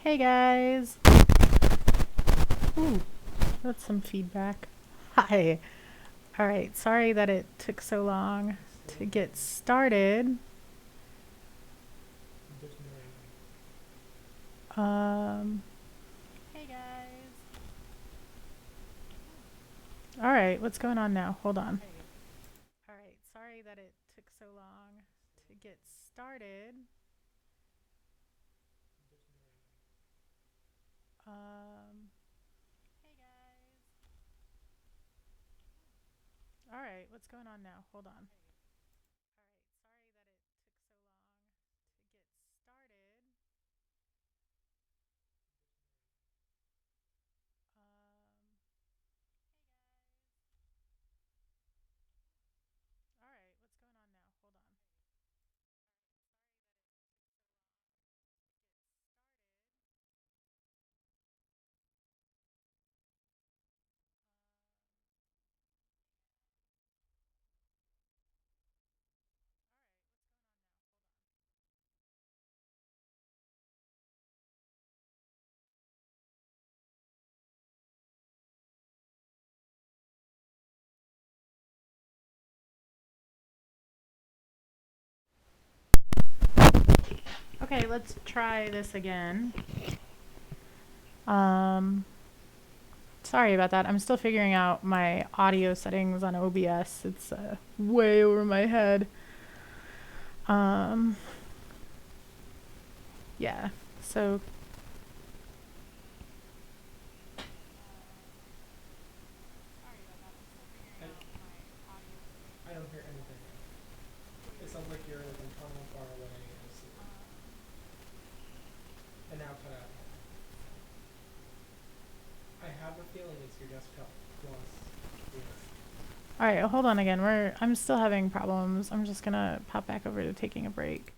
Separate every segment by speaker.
Speaker 1: Hey guys! Ooh, that's some feedback. Hi. Alright, sorry that it took so long to get started. Um, hey guys! Alright, what's going on now? Hold on. Alright, sorry that it took so long to get started. Um, hey guys! Alright, what's going on now? Hold on. Alright, sorry that it took so long to get started. Alright, what's going on now? Hold on. Okay, let's try this again. Um, Sorry about that. I'm still figuring out my audio settings on OBS. It's way over my head. Um, yeah, so
Speaker 2: I don't hear anything. It sounds like you're like in tunnel far away and now cut out. I have a feeling it's your desktop plus
Speaker 1: all right, hold on again. I'm still having problems. I'm just gonna pop back over to taking a break.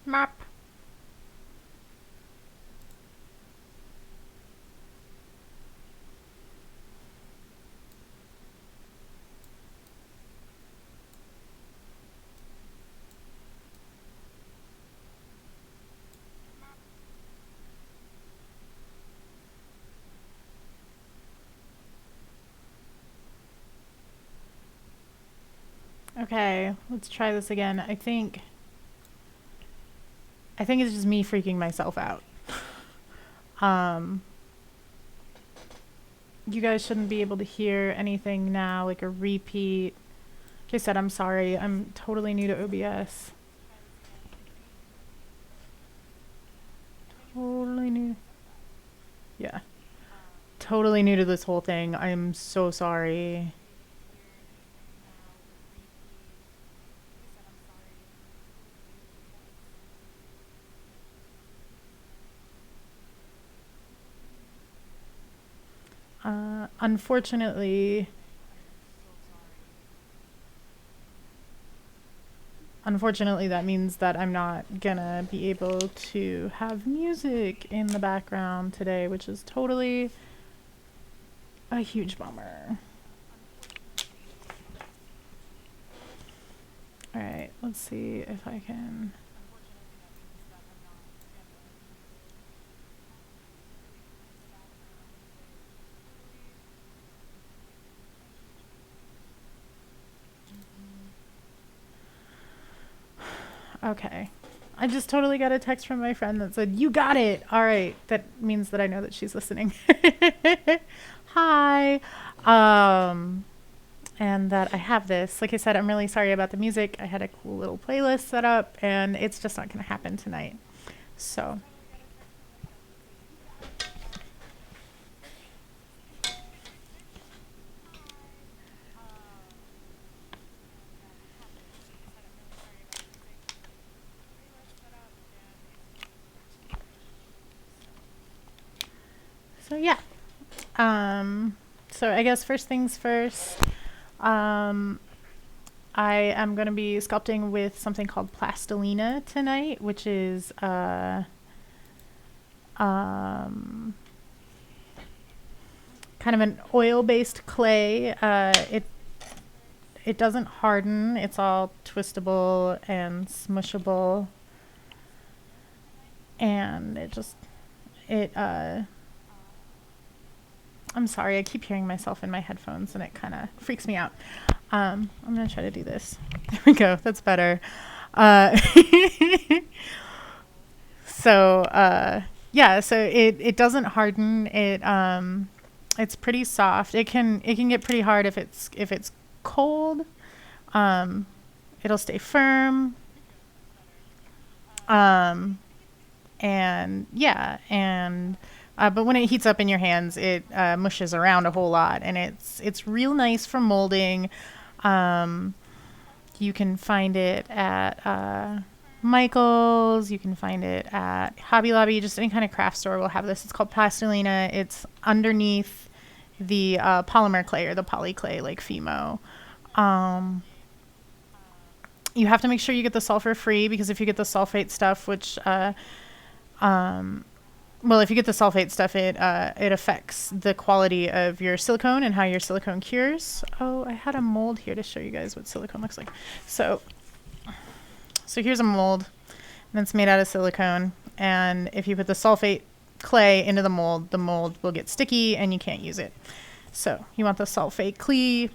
Speaker 1: Map. Okay, let's try this again. I think it's just me freaking myself out. Um, you guys shouldn't be able to hear anything now, like a repeat. Like I said, I'm sorry. I'm totally new to OBS. totally new. Yeah. Totally new to this whole thing. I'm so sorry. Unfortunately, unfortunately, that means that I'm not gonna be able to have music in the background today, which is totally a huge bummer. All right, let's see if I can. Okay. I just totally got a text from my friend that said, "You got it." All right. That means that I know that she's listening. Hi. Um, and that I have this. Like I said, I'm really sorry about the music. I had a cool little playlist set up, and it's just not going to happen tonight. So, so yeah. Um, so I guess first things first. Um, I am going to be sculpting with something called plastilina tonight, which is um, kind of an oil-based clay. It doesn't harden. It's all twistable and smushable, and it. I'm sorry, I keep hearing myself in my headphones, and it kind of freaks me out. I'm gonna try to do this. There we go. That's better. Uh, yeah, so it doesn't harden. It's pretty soft. It can get pretty hard if it's cold. Um, it'll stay firm. Um, and yeah, and but when it heats up in your hands, it mushes around a whole lot, and it's real nice for molding. Um, you can find it at Michael's. You can find it at Hobby Lobby. Just any kind of craft store will have this. It's called plastilina. It's underneath the polymer clay or the poly clay like Fimo. Um, you have to make sure you get the sulfur free, because if you get the sulfate stuff, which um, well, if you get the sulfate stuff, it affects the quality of your silicone and how your silicone cures. Oh, I had a mold here to show you guys what silicone looks like. So here's a mold, and it's made out of silicone. And if you put the sulfate clay into the mold will get sticky, and you can't use it. So you want the sulfate clear,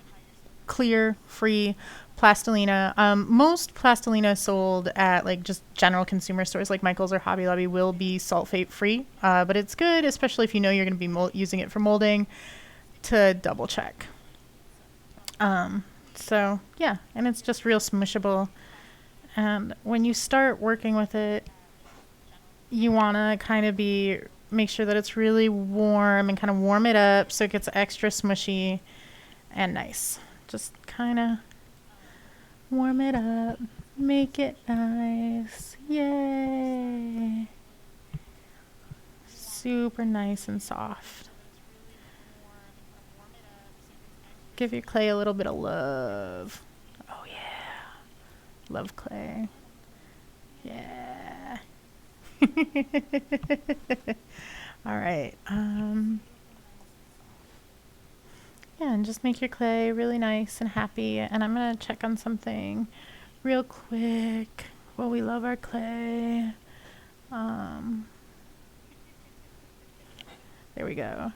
Speaker 1: free plastilina. Most plastilina sold at like just general consumer stores like Michael's or Hobby Lobby will be sulfate free, but it's good, especially if you know you're going to be using it for molding, to double check. So yeah, and it's just real smushable. And when you start working with it, you want to kind of make sure that it's really warm and kind of warm it up so it gets extra smushy and nice. Just kind of warm it up, make it nice. Yay! Super nice and soft. Give your clay a little bit of love. Oh yeah. Love clay. Yeah. All right. Yeah, and just make your clay really nice and happy. And I'm going to check on something real quick while we love our clay. There we go.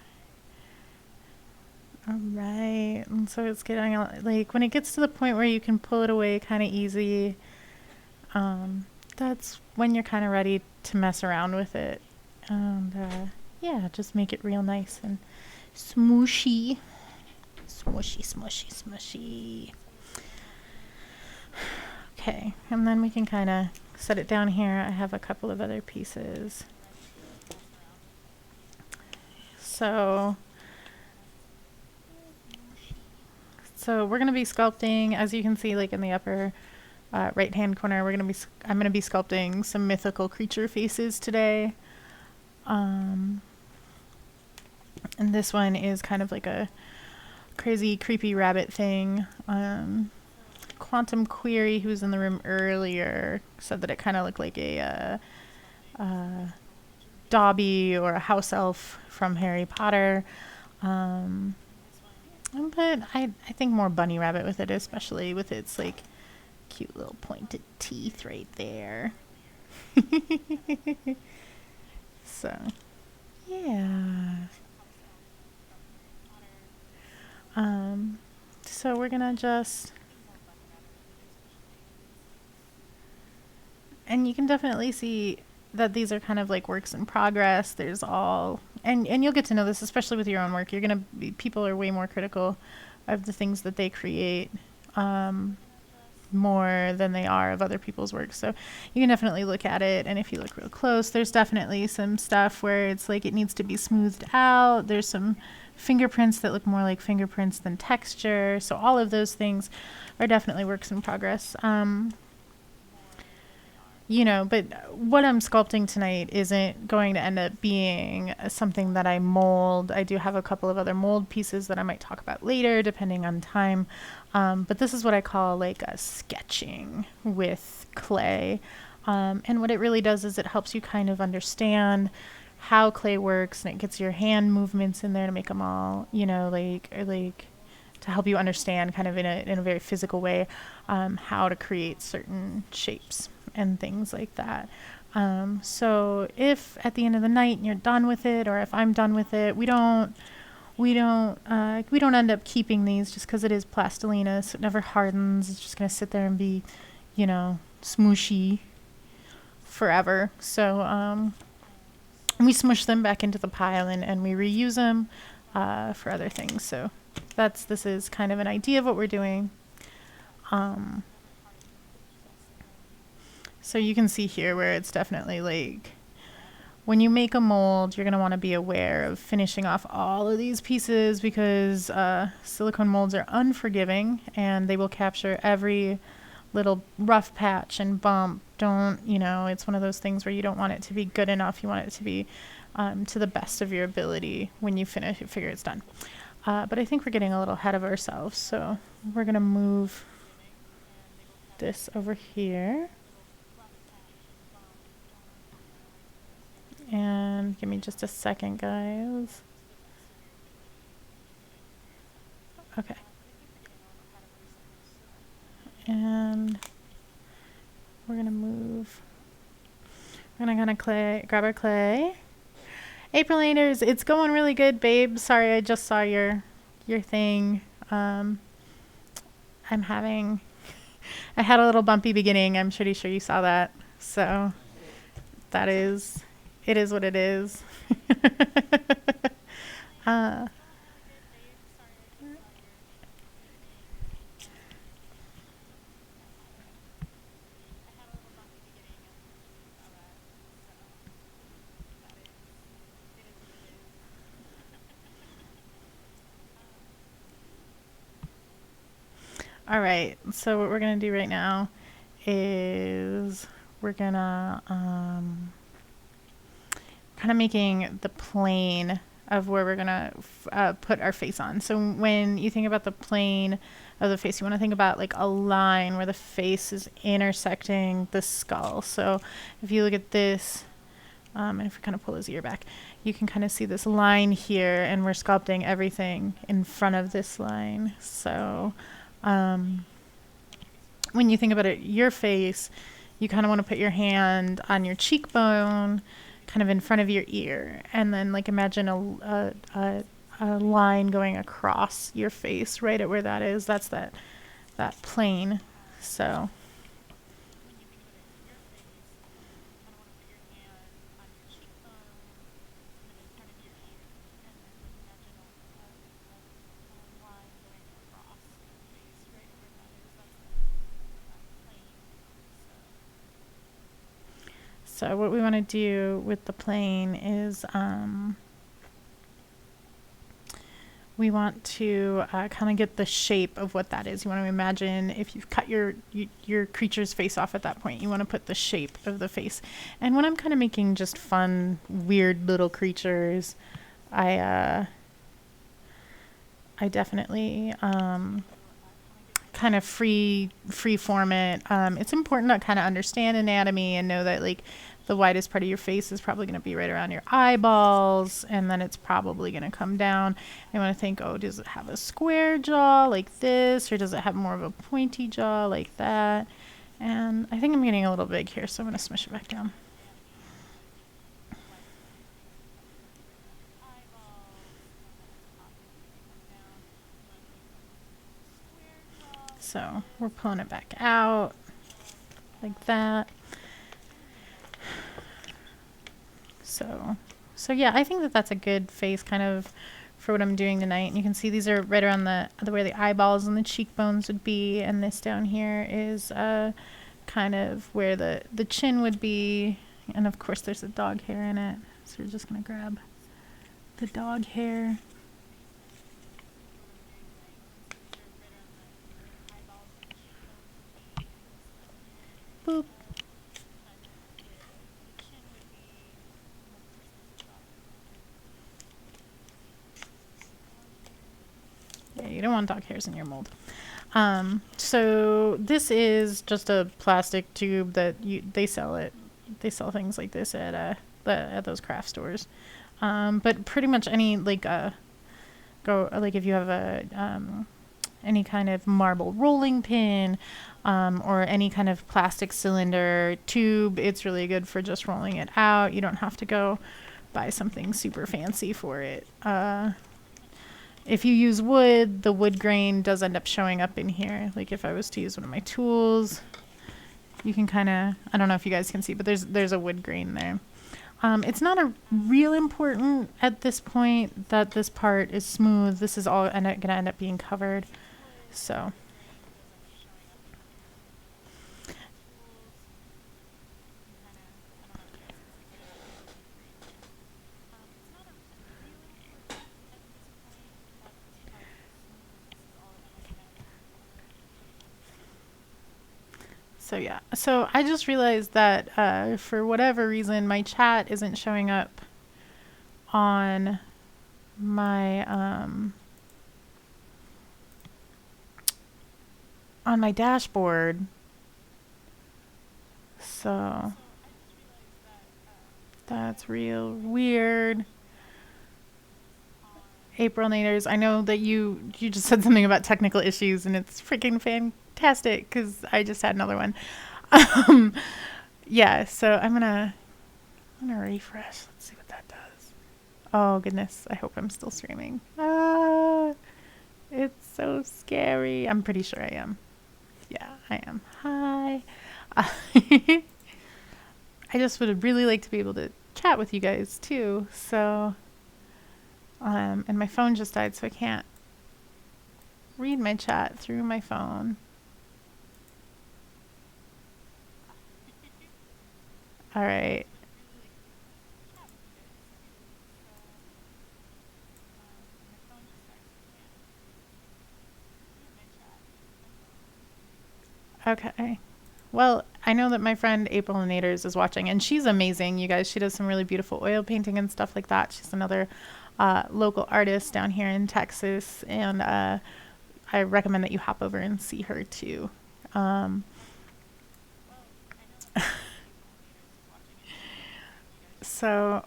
Speaker 1: All right. And so it's getting, like, when it gets to the point where you can pull it away kind of easy, that's when you're kind of ready to mess around with it. And yeah, just make it real nice and smooshy. Smushy, smushy, smushy. Okay, and then we can kind of set it down here. I have a couple of other pieces So, so we're gonna be sculpting, as you can see, like in the upper right-hand corner. I'm gonna be sculpting some mythical creature faces today. Um, and this one is kind of like a crazy, creepy rabbit thing. Quantum Query, who was in the room earlier, said that it kind of looked like a Dobby or a house elf from Harry Potter. Um, but I think more bunny rabbit with it, especially with its like cute little pointed teeth right there. So, yeah. Um, so we're gonna just, and you can definitely see that these are kind of like works in progress. There's all, and you'll get to know this, especially with your own work. You're gonna be, people are way more critical of the things that they create, more than they are of other people's work. So you can definitely look at it, and if you look real close, there's definitely some stuff where it's like it needs to be smoothed out. There's some fingerprints that look more like fingerprints than texture. So all of those things are definitely works in progress. But what I'm sculpting tonight isn't going to end up being something that I mold. I do have a couple of other mold pieces that I might talk about later, depending on time. But this is what I call like a sketching with clay. And what it really does is it helps you kind of understand how clay works, and it gets your hand movements in there to make them all, like to help you understand kind of in a very physical way, how to create certain shapes and things like that. So if at the end of the night you're done with it, or if I'm done with it, we don't end up keeping these just because it is plastilina, so it never hardens. It's just gonna sit there and be, smooshy forever. So we smush them back into the pile, and we reuse them for other things. So this is kind of an idea of what we're doing. So you can see here where it's definitely like when you make a mold, you're going to want to be aware of finishing off all of these pieces, because silicone molds are unforgiving and they will capture every little rough patch and bump. It's one of those things where you don't want it to be good enough. You want it to be to the best of your ability when you figure it's done. But I think we're getting a little ahead of ourselves. So we're going to move this over here. And give me just a second, guys. Okay. And we're gonna move. We're gonna grab our clay. April Landers, it's going really good, babe. Sorry, I just saw your thing. I had a little bumpy beginning. I'm pretty sure you saw that. So it is what it is. All right, so what we're gonna do right now is we're gonna kind of making the plane of where we're gonna put our face on. So when you think about the plane of the face, you want to think about like a line where the face is intersecting the skull. So if you look at this, and if we kind of pull his ear back, you can kind of see this line here, and we're sculpting everything in front of this line. So when you think about it, your face, you kind of want to put your hand on your cheekbone, kind of in front of your ear, and then like imagine a line going across your face right at where that is. That's that plane. So what we want to do with the plane is we want to kind of get the shape of what that is. You want to imagine if you've cut your creature's face off at that point, you want to put the shape of the face. And when I'm kind of making just fun, weird little creatures, I definitely kind of free form it. It's important to kind of understand anatomy and know that like the widest part of your face is probably going to be right around your eyeballs, and then it's probably going to come down. You want to think, oh, does it have a square jaw like this, or does it have more of a pointy jaw like that? And I think I'm getting a little big here, so I'm going to smush it back down. So we're pulling it back out like that. So yeah, I think that that's a good face kind of for what I'm doing tonight. And you can see these are right around the where the eyeballs and the cheekbones would be, and this down here is kind of where the chin would be, and of course there's a dog hair in it. So we're just gonna grab the dog hair. Boop. Yeah, you don't want dog hairs in your mold. So this is just a plastic tube that they sell it. They sell things like this at those craft stores. But pretty much any like if you have any kind of marble rolling pin, or any kind of plastic cylinder tube, it's really good for just rolling it out. You don't have to go buy something super fancy for it. If you use wood, the wood grain does end up showing up in here. Like if I was to use one of my tools, you can kind of, I don't know if you guys can see, but there's a wood grain there. It's not a real important at this point that this part is smooth. This is all going to end up being covered. So So yeah, so I just realized that for whatever reason, my chat isn't showing up on my dashboard. So that's real weird. April Naders, I know that you just said something about technical issues, and it's freaking fantastic because I just had another one. Um, yeah, so I'm gonna refresh. Let's see what that does. Oh goodness, I hope I'm still streaming. It's so scary. I'm pretty sure I am. Yeah, I am. Hi. I just would really like to be able to chat with you guys too. So, and my phone just died, so I can't read my chat through my phone. All right. Okay. Well, I know that my friend April Naders is watching, and she's amazing, you guys. She does some really beautiful oil painting and stuff like that. She's another local artist down here in Texas, and I recommend that you hop over and see her too. Um, so,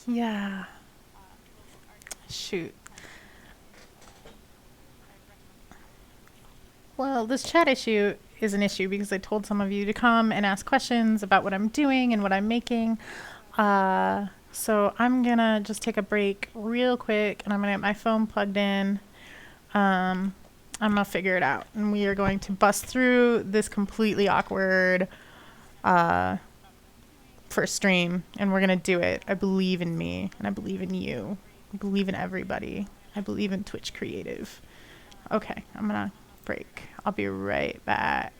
Speaker 1: yeah. Shoot. Well, this chat issue is an issue because I told some of you to come and ask questions about what I'm doing and what I'm making. So I'm gonna just take a break real quick, and I'm gonna get my phone plugged in. Um, I'm gonna figure it out, and we are going to bust through this completely awkward uh, first stream, and we're gonna do it. I believe in me, and I believe in you. I believe in everybody. I believe in Twitch Creative. Okay, I'm gonna break. I'll be right back.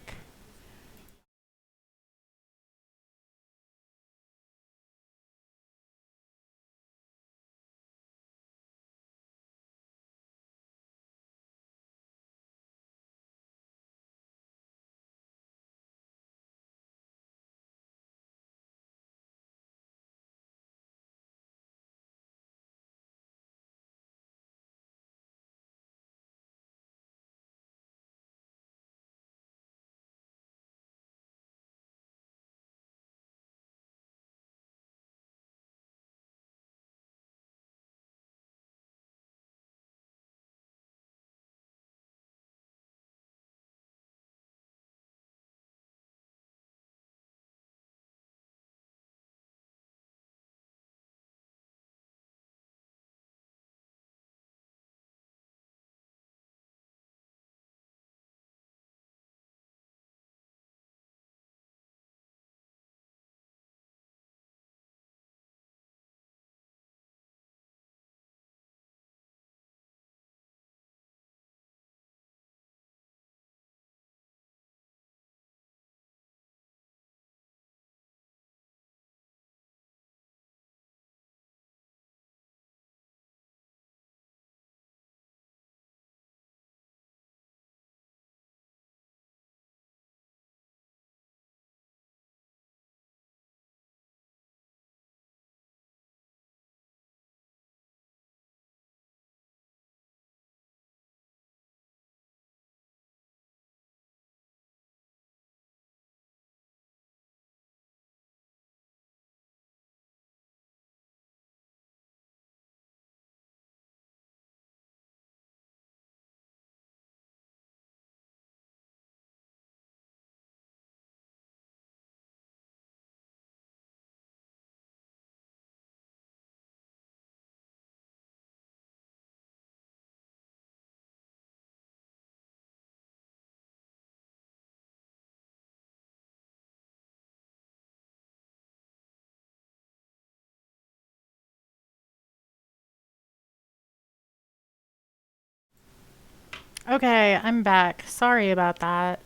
Speaker 1: Okay, I'm back. Sorry about that.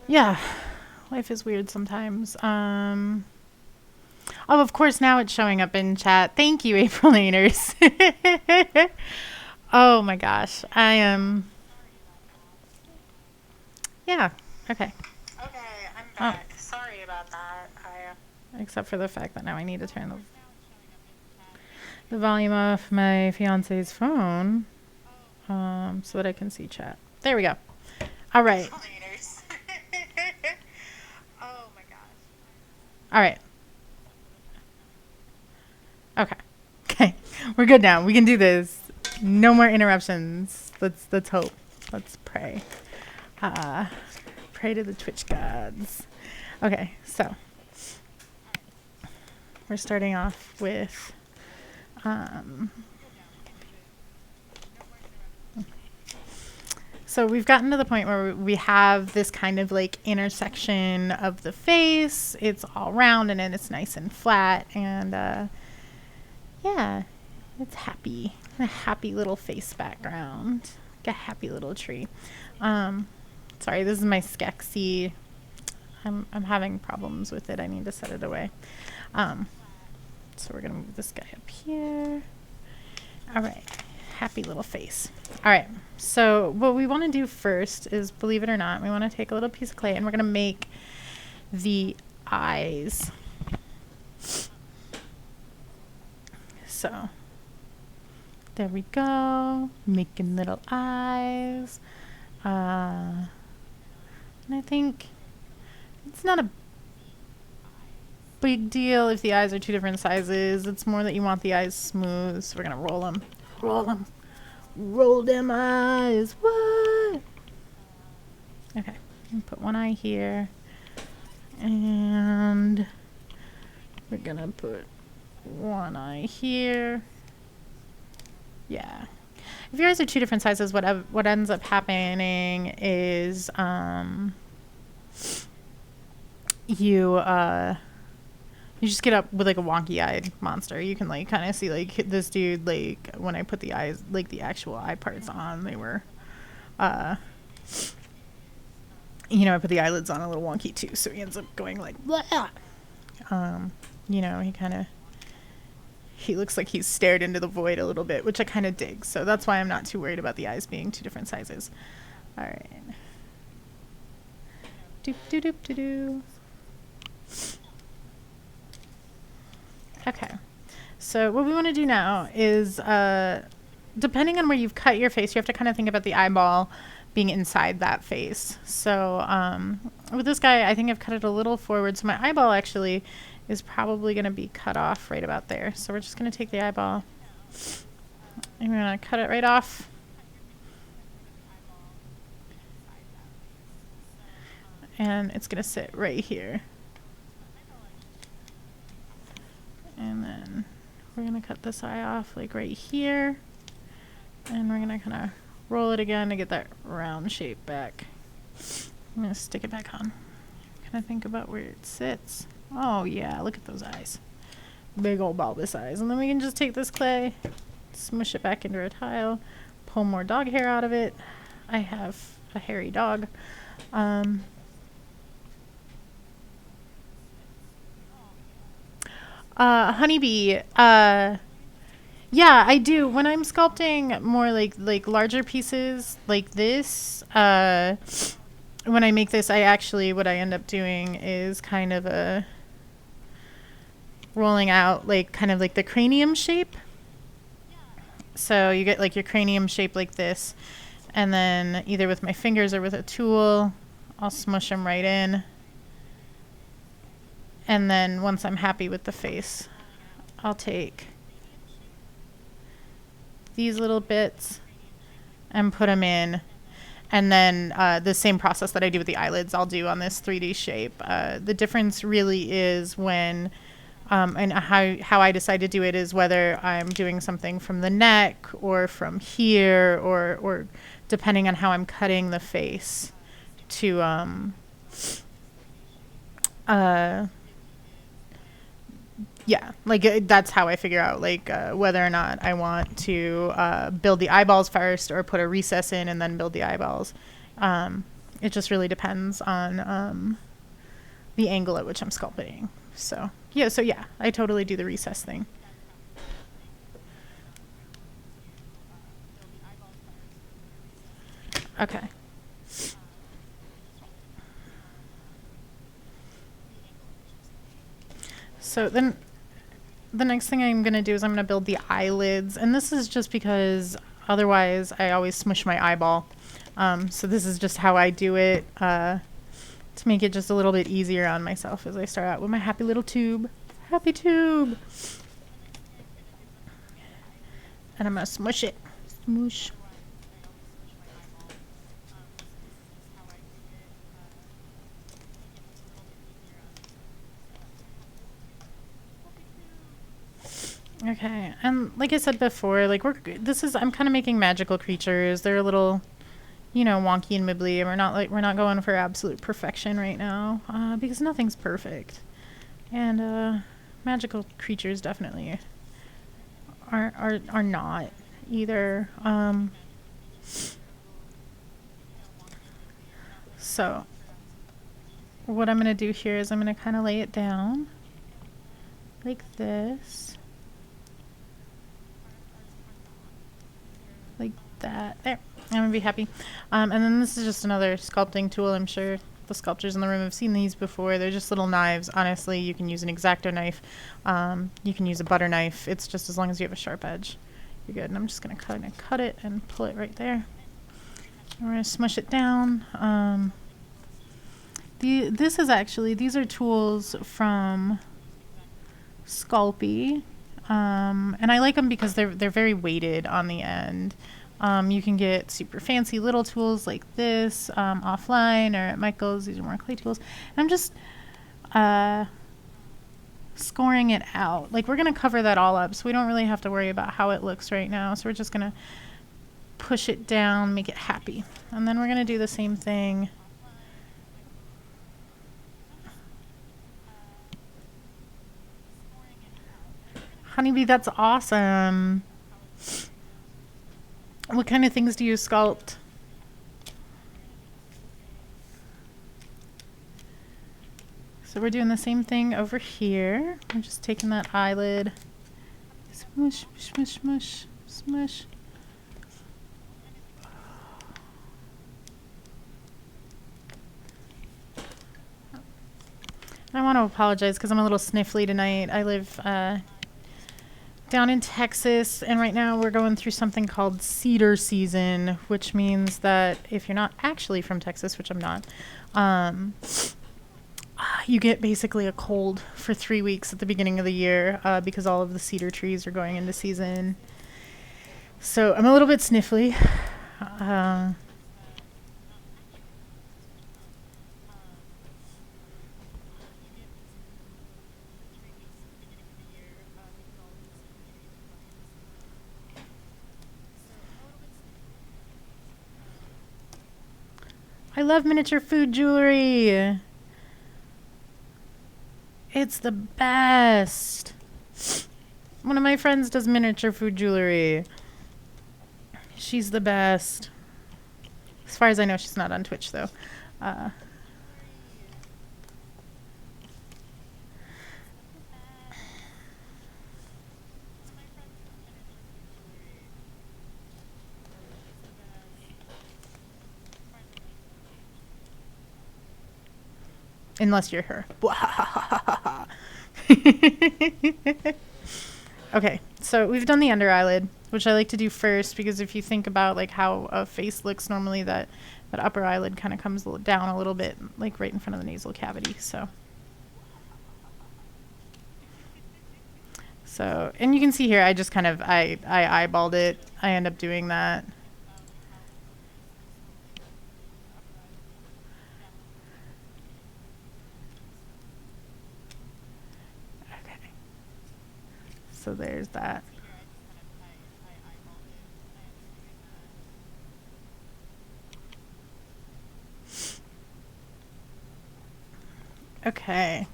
Speaker 1: Yeah, life is weird sometimes. Oh, of course, now it's showing up in chat. Thank you, April Laners. Oh my gosh. I am, yeah, okay. Okay, I'm back. Sorry about that. Except for the fact that now I need to turn the volume off my fiance's phone so that I can see chat. There we go. All right. Oh my gosh. All right. Okay. Okay. We're good now. We can do this. No more interruptions. Let's hope. Let's pray. Uh pray to the Twitch gods. Okay, so we're starting off with um so we've gotten to the point where we have this kind of like intersection of the face. It's all round and then it's nice and flat and yeah, it's happy. A happy little face background. Like a happy little tree. Sorry, this is my Skeksis. I'm having problems with it. I need to set it away. So we're gonna move this guy up here. All right, happy little face. All right, so what we want to do first is, believe it or not, we want to take a little piece of clay and we're gonna make the eyes. So there we go, making little eyes. And I think it's not a big deal if the eyes are two different sizes. It's more that you want the eyes smooth. So we're gonna roll them. Roll them. Roll them eyes. What? Okay. Put one eye here. And we're gonna put one eye here. Yeah. If your eyes are two different sizes, what ends up happening is you just get up with like a wonky-eyed monster. You can like kind of see like this dude, like when I put the eyes, like the actual eye parts on, they were you know, I put the eyelids on a little wonky too, so he ends up going like blah. You know, he looks like he's stared into the void a little bit, which I kind of dig. So that's why I'm not too worried about the eyes being two different sizes. All right. Doop doop doop doop doo. Okay. So what we want to do now is, depending on where you've cut your face, you have to kind of think about the eyeball being inside that face. So with this guy, I think I've cut it a little forward. So my eyeball actually is probably going to be cut off right about there. So we're just going to take the eyeball and we're going to cut it right off. And it's going to sit right here. And then we're going to cut this eye off like right here. And we're going to kind of roll it again to get that round shape back. I'm going to stick it back on. Kind of think about where it sits. Oh yeah, look at those eyes. Big old bulbous eyes. And then we can just take this clay, smush it back into a tile, pull more dog hair out of it. I have a hairy dog. Honeybee. Yeah, I do. When I'm sculpting more like larger pieces like this, when I make this, what I end up doing is kind of a rolling out like kind of like the cranium shape. So you get like your cranium shape like this, and then either with my fingers or with a tool, I'll smush them right in. And then once I'm happy with the face, I'll take these little bits and put them in. And then the same process that I do with the eyelids, I'll do on this 3D shape. The difference really is when, and how I decide to do it is whether I'm doing something from the neck or from here, or depending on how I'm cutting the face to Yeah, like that's how I figure out like whether or not I want to build the eyeballs first or put a recess in and then build the eyeballs. Um, it just really depends on the angle at which I'm sculpting. So yeah, I totally do the recess thing. Okay. So then the next thing I'm going to do is I'm going to build the eyelids. And this is just because otherwise I always smush my eyeball. So this is just how I do it to make it just a little bit easier on myself as I start out with my happy little tube. Happy tube. And I'm going to smush it. Smoosh. Okay, and like I said before, like I'm kind of making magical creatures. They're a little, wonky and mibbly, and we're not going for absolute perfection right now, because nothing's perfect, and magical creatures definitely are not either. So what I'm gonna do here is I'm gonna kind of lay it down like this, like that. There. I'm gonna be happy. And then this is just another sculpting tool. I'm sure the sculptors in the room have seen these before. They're just little knives. Honestly, you can use an X-Acto knife. You can use a butter knife. It's just as long as you have a sharp edge, you're good. And I'm just gonna kind of cut it and pull it right there. And we're gonna smush it down. These are tools from Sculpey. And I like them because they're very weighted on the end. You can get super fancy little tools like this offline or at Michael's. These are more clay tools. And I'm just scoring it out. Like we're going to cover that all up, so we don't really have to worry about how it looks right now. So we're just going to push it down, make it happy. And then we're going to do the same thing. Honeybee, that's awesome. What kind of things do you sculpt? So we're doing the same thing over here. We're just taking that eyelid. Smush, smush, smush, smush. I want to apologize because I'm a little sniffly tonight. I live down in Texas, and right now we're going through something called cedar season, which means that if you're not actually from Texas, which I'm not, you get basically a cold for 3 weeks at the beginning of the year because all of the cedar trees are going into season. So I'm a little bit sniffly. I love miniature food jewelry. It's the best. One of my friends does miniature food jewelry. She's the best. As far as I know, she's not on Twitch, though. Unless you're her. Okay, so we've done the under eyelid, which I like to do first because if you think about like how a face looks normally, that upper eyelid kind of comes down a little bit, like right in front of the nasal cavity. So, and you can see here, I just kind of I eyeballed it. I end up doing that. Okay. So there's that. Okay.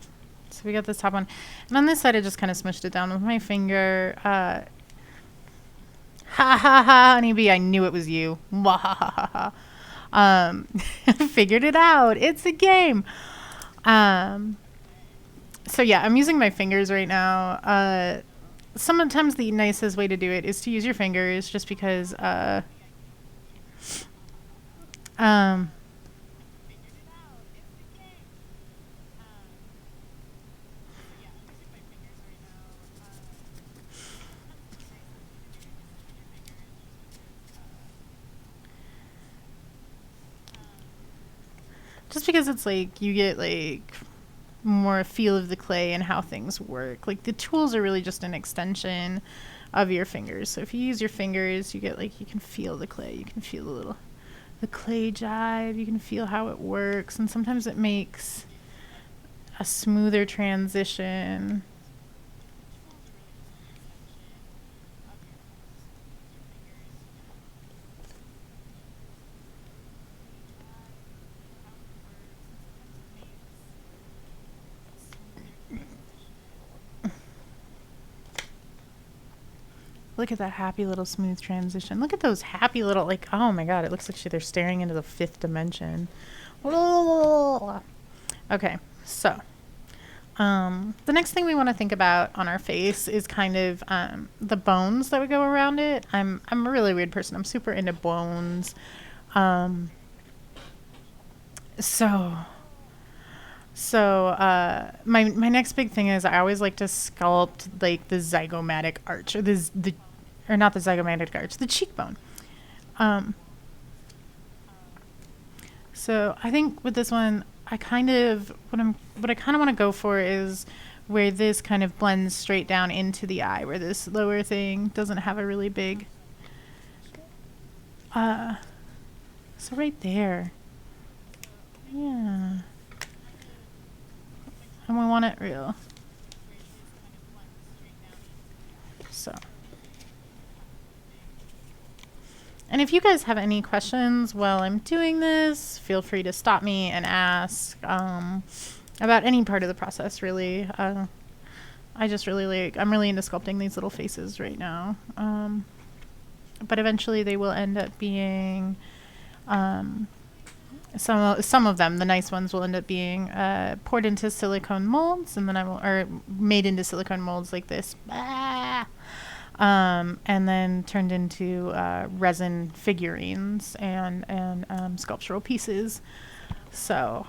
Speaker 1: So we got this top one. And on this side, I just kind of smushed it down with my finger. Ha ha ha, honeybee, I knew it was you. Wah ha ha ha ha. Figured it out. It's a game. So yeah, I'm using my fingers right now. Sometimes the nicest way to do it is to use your fingers just because, um, just because it's like you get like more feel of the clay and how things work. Like the tools are really just an extension of your fingers. So if you use your fingers, you get like you can feel the clay, you can feel the clay jive, you can feel how it works, and sometimes it makes a smoother transition. Look at that happy little smooth transition. Look at those happy little, like, oh my god, it looks like they're staring into the fifth dimension. Okay, so the next thing we want to think about on our face is kind of the bones that would go around it. I'm a really weird person. I'm super into bones. Um, so my next big thing is I always like to sculpt like the zygomatic arch or the or not the zygomatic arch, the cheekbone. Um, so I think with this one, I kind of what I kind of want to go for is where this kind of blends straight down into the eye, where this lower thing doesn't have a really big. Uh, so right there, yeah, and we want it real. So. And if you guys have any questions while I'm doing this, feel free to stop me and ask about any part of the process, really. I just really I'm really into sculpting these little faces right now. But eventually they will end up being, some of them, the nice ones, will end up being poured into silicone molds, and then or made into silicone molds like this. And then turned into resin figurines and sculptural pieces. So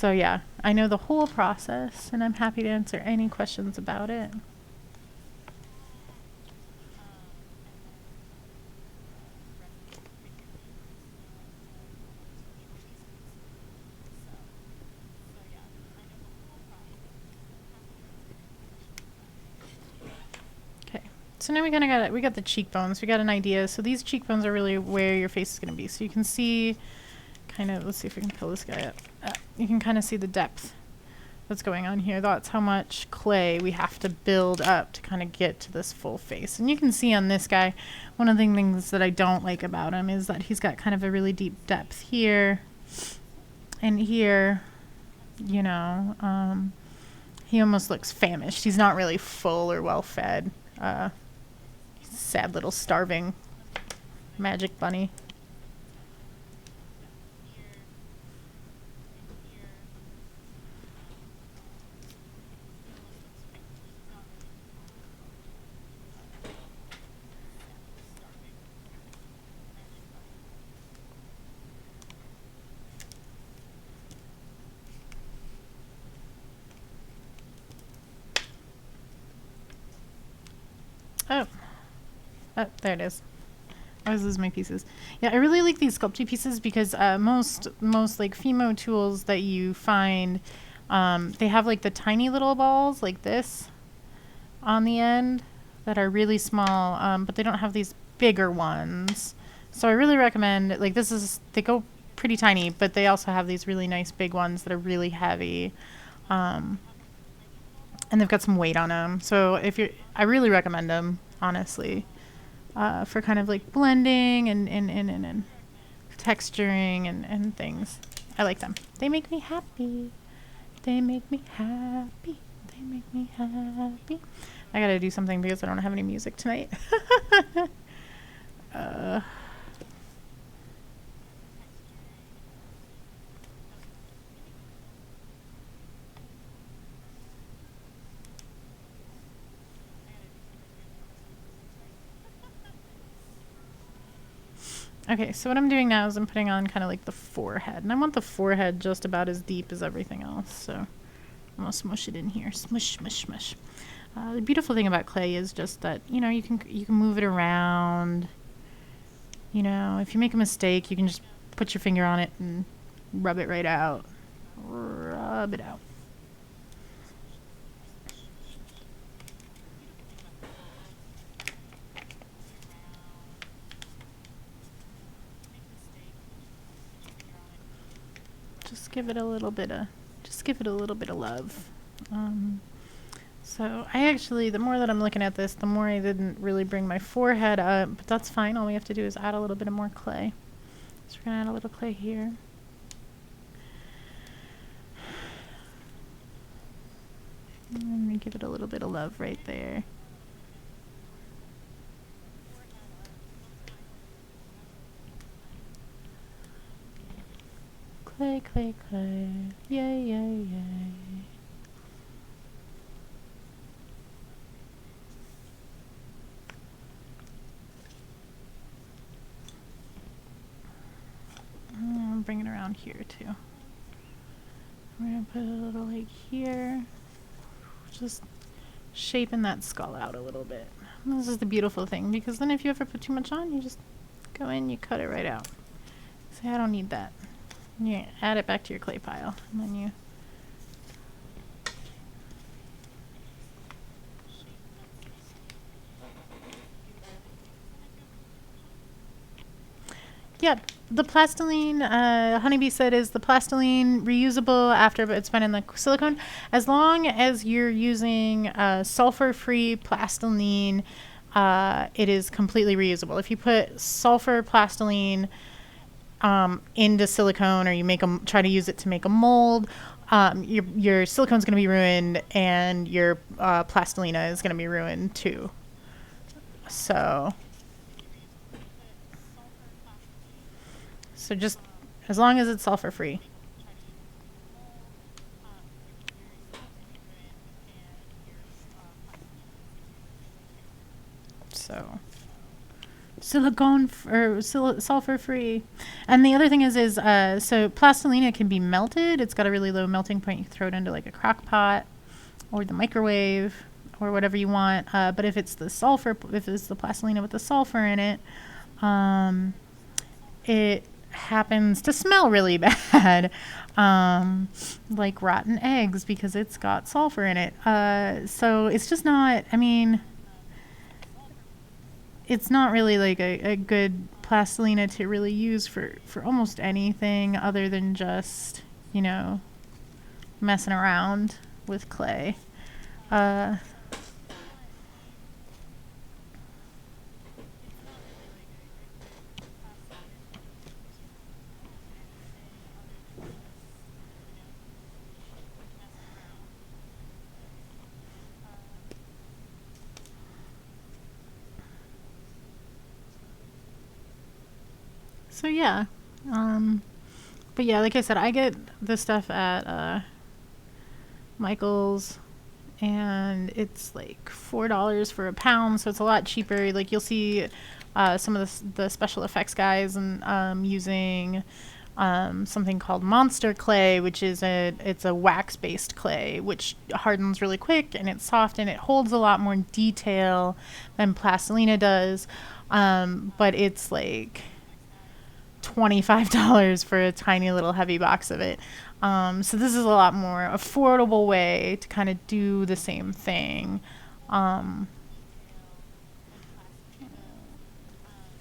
Speaker 1: yeah, I know the whole process, and I'm happy to answer any questions about it. Okay, so now we kind of we got the cheekbones. We got an idea. So these cheekbones are really where your face is going to be. So you can see, kind of, let's see if we can pull this guy up. You can kind of see the depth that's going on here. That's how much clay we have to build up to kind of get to this full face. And you can see on this guy, one of the things that I don't like about him is that he's got kind of a really deep depth here and here, you know. He almost looks famished. He's not really full or well fed. Sad little starving magic bunny. Oh. Oh, there it is. I always lose my pieces. Yeah, I really like these sculpty pieces because most like Fimo tools that you find, they have like the tiny little balls like this on the end that are really small, but they don't have these bigger ones. So I really recommend, like, they go pretty tiny, but they also have these really nice big ones that are really heavy. And they've got some weight on them. So I really recommend them, honestly, for kind of like blending and texturing and things. I like them. They make me happy. They make me happy. They make me happy. I gotta do something because I don't have any music tonight. uh, okay, so what I'm doing now is I'm putting on kind of like the forehead. And I want the forehead just about as deep as everything else. So I'm going to smush it in here. Smush, smush, smush. The beautiful thing about clay is just that, you know, you can move it around. You know, if you make a mistake, you can just put your finger on it and rub it right out. Rub it out. Just give it a little bit of love. So I actually, the more that I'm looking at this, the more I didn't really bring my forehead up, but that's fine. All we have to do is add a little bit of more clay. So we're gonna add a little clay here. And we give it a little bit of love right there. Clay, clay, clay. Yay, yay, yay. Bring it around here too. We're gonna put a little like here. Just shaping that skull out a little bit. And this is the beautiful thing, because then if you ever put too much on, you just go in, you cut it right out. Say, I don't need that. And you add it back to your clay pile, and then you Yep, the plastiline, Honeybee said, is the plastiline reusable after it's been in the silicone? As long as you're using sulfur-free plastiline, it is completely reusable. If you put sulfur plastiline into silicone, or you try to use it to make a mold, your silicone's going to be ruined, and your plastilina is going to be ruined too. So just as long as it's sulfur free. So silicone or sulfur free. And the other thing is so plastilina can be melted. It's got a really low melting point. You can throw it into like a crock pot or the microwave or whatever you want. But if it's the plastilina with the sulfur in it, it happens to smell really bad, like rotten eggs, because it's got sulfur in it. So it's just not, I mean, it's not really like a good plastilina to really use for almost anything other than just, you know, messing around with clay. So yeah, but yeah, like I said, I get this stuff at Michael's, and it's like $4 for a pound, so it's a lot cheaper. Like you'll see some of the special effects guys and using something called Monster Clay, which is it's a wax-based clay, which hardens really quick, and it's soft, and it holds a lot more detail than plastilina does, but it's like $25 for a tiny little heavy box of it. So this is a lot more affordable way to kind of do the same thing.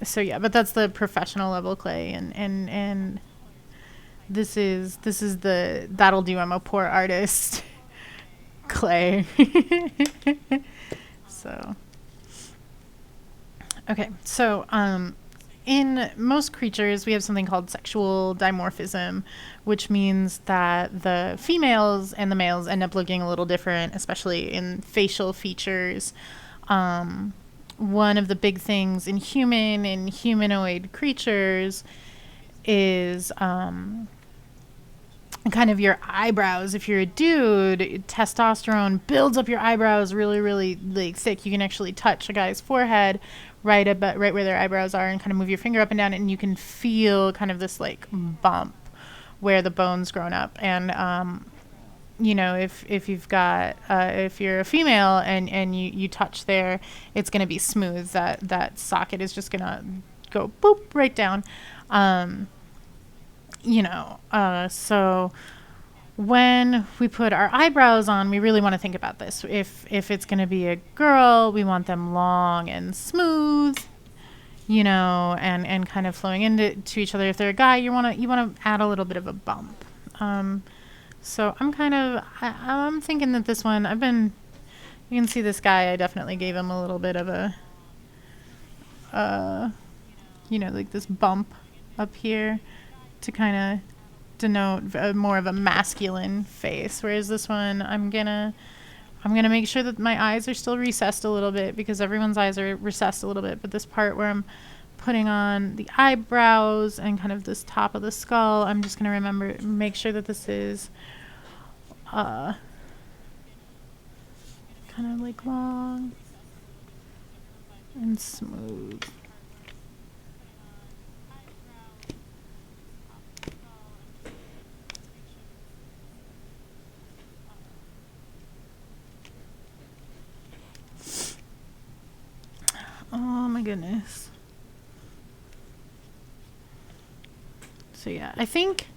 Speaker 1: So yeah, but that's the professional level clay, and this is the that'll do, I'm a poor artist clay. So okay, so in most creatures, we have something called sexual dimorphism, which means that the females and the males end up looking a little different, especially in facial features. Um, One of the big things in human and humanoid creatures is kind of your eyebrows. If you're a dude, testosterone builds up your eyebrows really, really like thick. You can actually touch a guy's forehead right where their eyebrows are and kind of move your finger up and down, and you can feel kind of this like bump where the bone's grown up. And if you've got if you're a female and you touch there, it's going to be smooth. That socket is just going to go boop right down. Um, so when we put our eyebrows on, we really want to think about this. If it's going to be a girl, we want them long and smooth, and kind of flowing into each other. If they're a guy, you want to add a little bit of a bump. So I'm thinking that this one, you can see this guy, I definitely gave him a little bit of a, like this bump up here to kind of denote more of a masculine face. Whereas this one, I'm gonna make sure that my eyes are still recessed a little bit, because everyone's eyes are recessed a little bit. But this part where I'm putting on the eyebrows and kind of this top of the skull, I'm just gonna make sure that this is kind of like long and smooth. Oh my goodness. So yeah, I think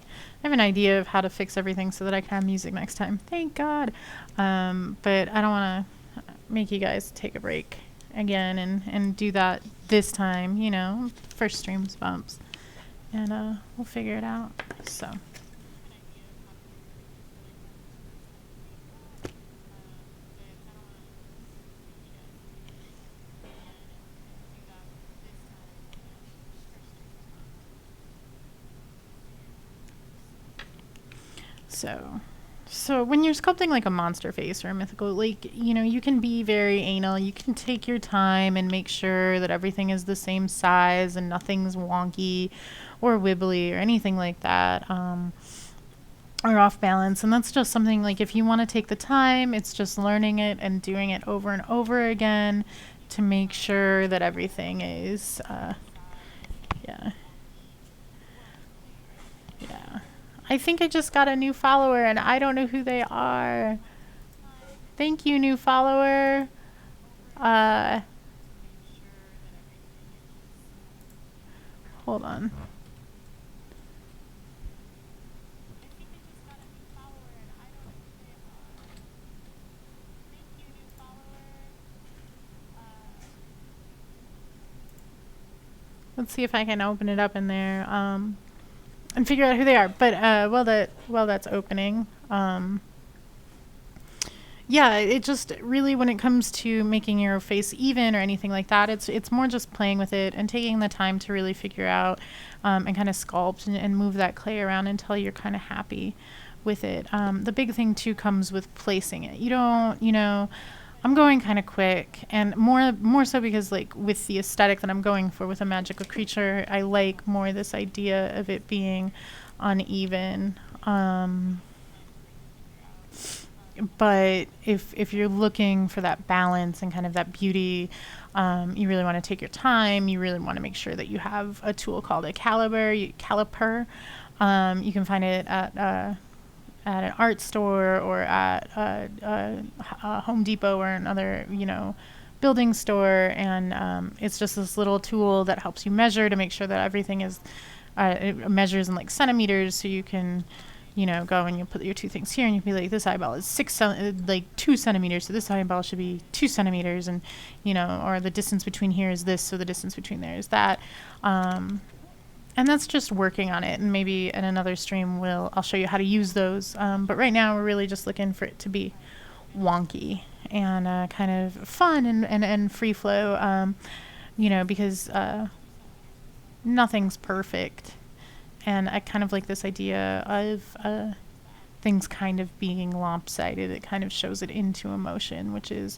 Speaker 1: I have an idea of how to fix everything so that I can have music next time. Thank God. But I don't want to make you guys take a break again and do that this time, first streams bumps. And we'll figure it out. So. So when you're sculpting like a monster face or a mythical, like, you can be very anal. You can take your time and make sure that everything is the same size and nothing's wonky or wibbly or anything like that, or off balance. And that's just something, like, if you want to take the time, it's just learning it and doing it over and over again to make sure that everything is, yeah. Yeah. I think I just got a new follower and I don't know who they are. Thank you, new follower. Hold on. Let's see if I can open it up in there. And figure out who they are. But while that's opening, yeah, it just really, when it comes to making your face even or anything like that, it's more just playing with it and taking the time to really figure out and kind of sculpt and move that clay around until you're kind of happy with it. The big thing too comes with placing it. You don't, I'm going kind of quick, and more so because, like, with the aesthetic that I'm going for with a magical creature, I like more this idea of it being uneven. But if you're looking for that balance and kind of that beauty, you really want to take your time. You really want to make sure that you have a tool called a caliper. You can find it at an art store or at a Home Depot or another, building store. And it's just this little tool that helps you measure to make sure that everything is, it measures in like centimeters, so you can, go and you put your two things here and you can be like, this eyeball is 2 centimeters, so this eyeball should be 2 centimeters, and, or the distance between here is this, so the distance between there is that. And that's just working on it, and maybe in another stream I'll show you how to use those. But right now we're really just looking for it to be wonky and kind of fun and free flow, because nothing's perfect. And I kind of like this idea of things kind of being lopsided. It kind of shows it into emotion, which is,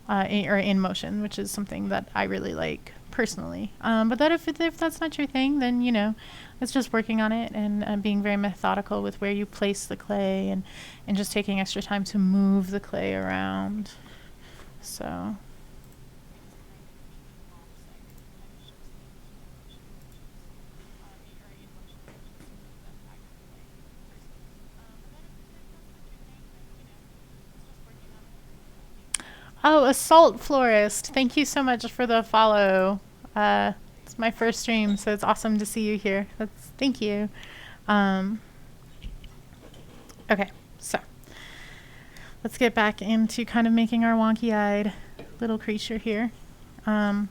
Speaker 1: or in motion, which is something that I really like personally. But that if that's not your thing, then, you know, it's just working on it and being very methodical with where you place the clay and just taking extra time to move the clay around. So. Oh, Assault Florist. Thank you so much for the follow. It's my first stream, so it's awesome to see you here. Thank you. Um, okay, so let's get back into kind of making our wonky-eyed little creature here. So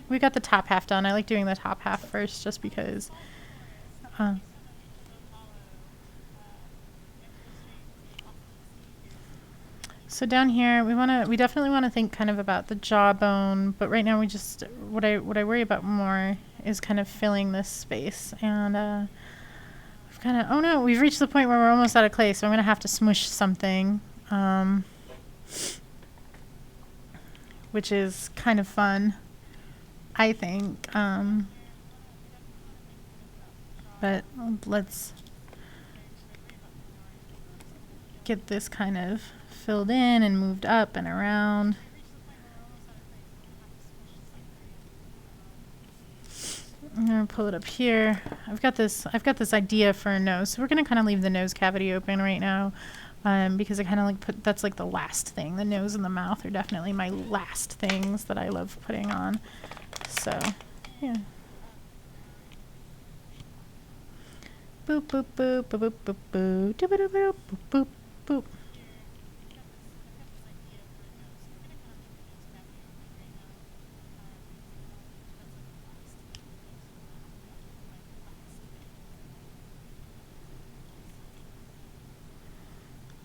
Speaker 1: we got the top half done. I like doing the top half first, just because. So down here, we definitely want to think kind of about the jawbone, but right now what I worry about more is kind of filling this space. And oh no, we've reached the point where we're almost out of clay, so I'm gonna have to smush something, which is kind of fun, I think. But let's get this kind of filled in and moved up and around. I'm gonna pull it up here. I've got this idea for a nose, so we're gonna kind of leave the nose cavity open right now, because I kind of like that's like the last thing. The nose and the mouth are definitely my last things that I love putting on. So, yeah. Boop boop boop boop boop boop boop boop boop boop boop.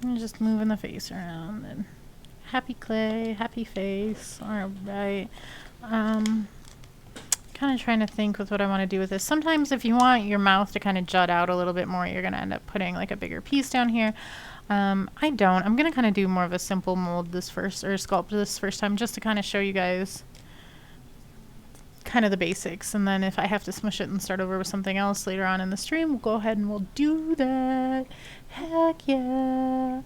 Speaker 1: I'm just moving the face around and happy clay, happy face. All right. Kind of trying to think with what I want to do with this. Sometimes if you want your mouth to kind of jut out a little bit more, you're going to end up putting like a bigger piece down here. I don't. I'm going to kind of do more of a simple mold this first, or sculpt this first time, just to kind of show you guys kind of the basics. And then if I have to smush it and start over with something else later on in the stream, we'll go ahead and we'll do that. Heck yeah.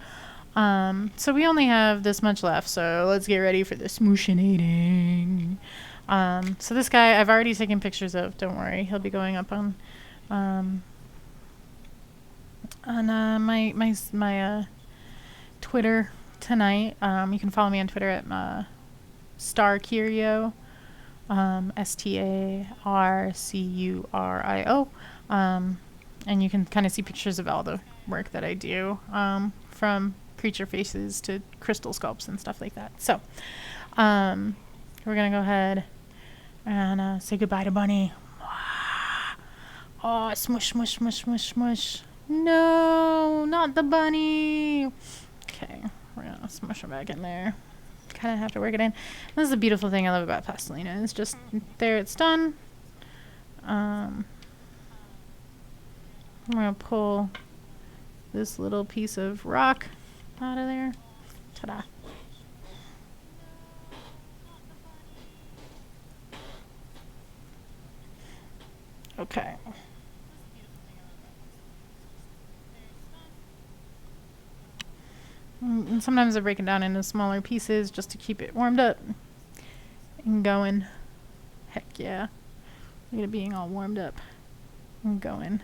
Speaker 1: So we only have this much left, so let's get ready for the smooshinating. So this guy I've already taken pictures of, don't worry. He'll be going up on my Twitter tonight. You can follow me on Twitter at Star Curio, StarCurio, and you can kind of see pictures of all the work that I do, from creature faces to crystal sculpts and stuff like that. So we're gonna go ahead and say goodbye to Bunny. Oh, smush, smush, smush, smush, smush. No, not the bunny. Okay, we're gonna smush her back in there. Kind of have to work it in. This is the beautiful thing I love about pastelina. It's just there, it's done. I'm gonna pull this little piece of rock out of there. Ta-da. Okay. And sometimes I break it down into smaller pieces just to keep it warmed up and going. Heck yeah. Look at it being all warmed up and going.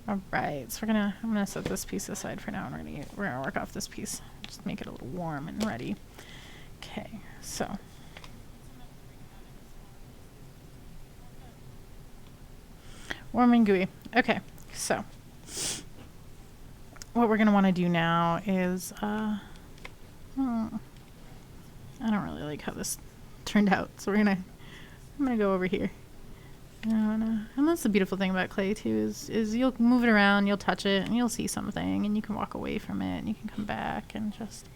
Speaker 1: Alright, so I'm gonna set this piece aside for now, and we're gonna work off this piece. Just make it a little warm and ready. Okay, so warm and gooey. Okay, so what we're gonna want to do now is I don't really like how this turned out, so I'm gonna go over here. And that's the beautiful thing about clay too, is you'll move it around, you'll touch it, and you'll see something, and you can walk away from it, and you can come back and just.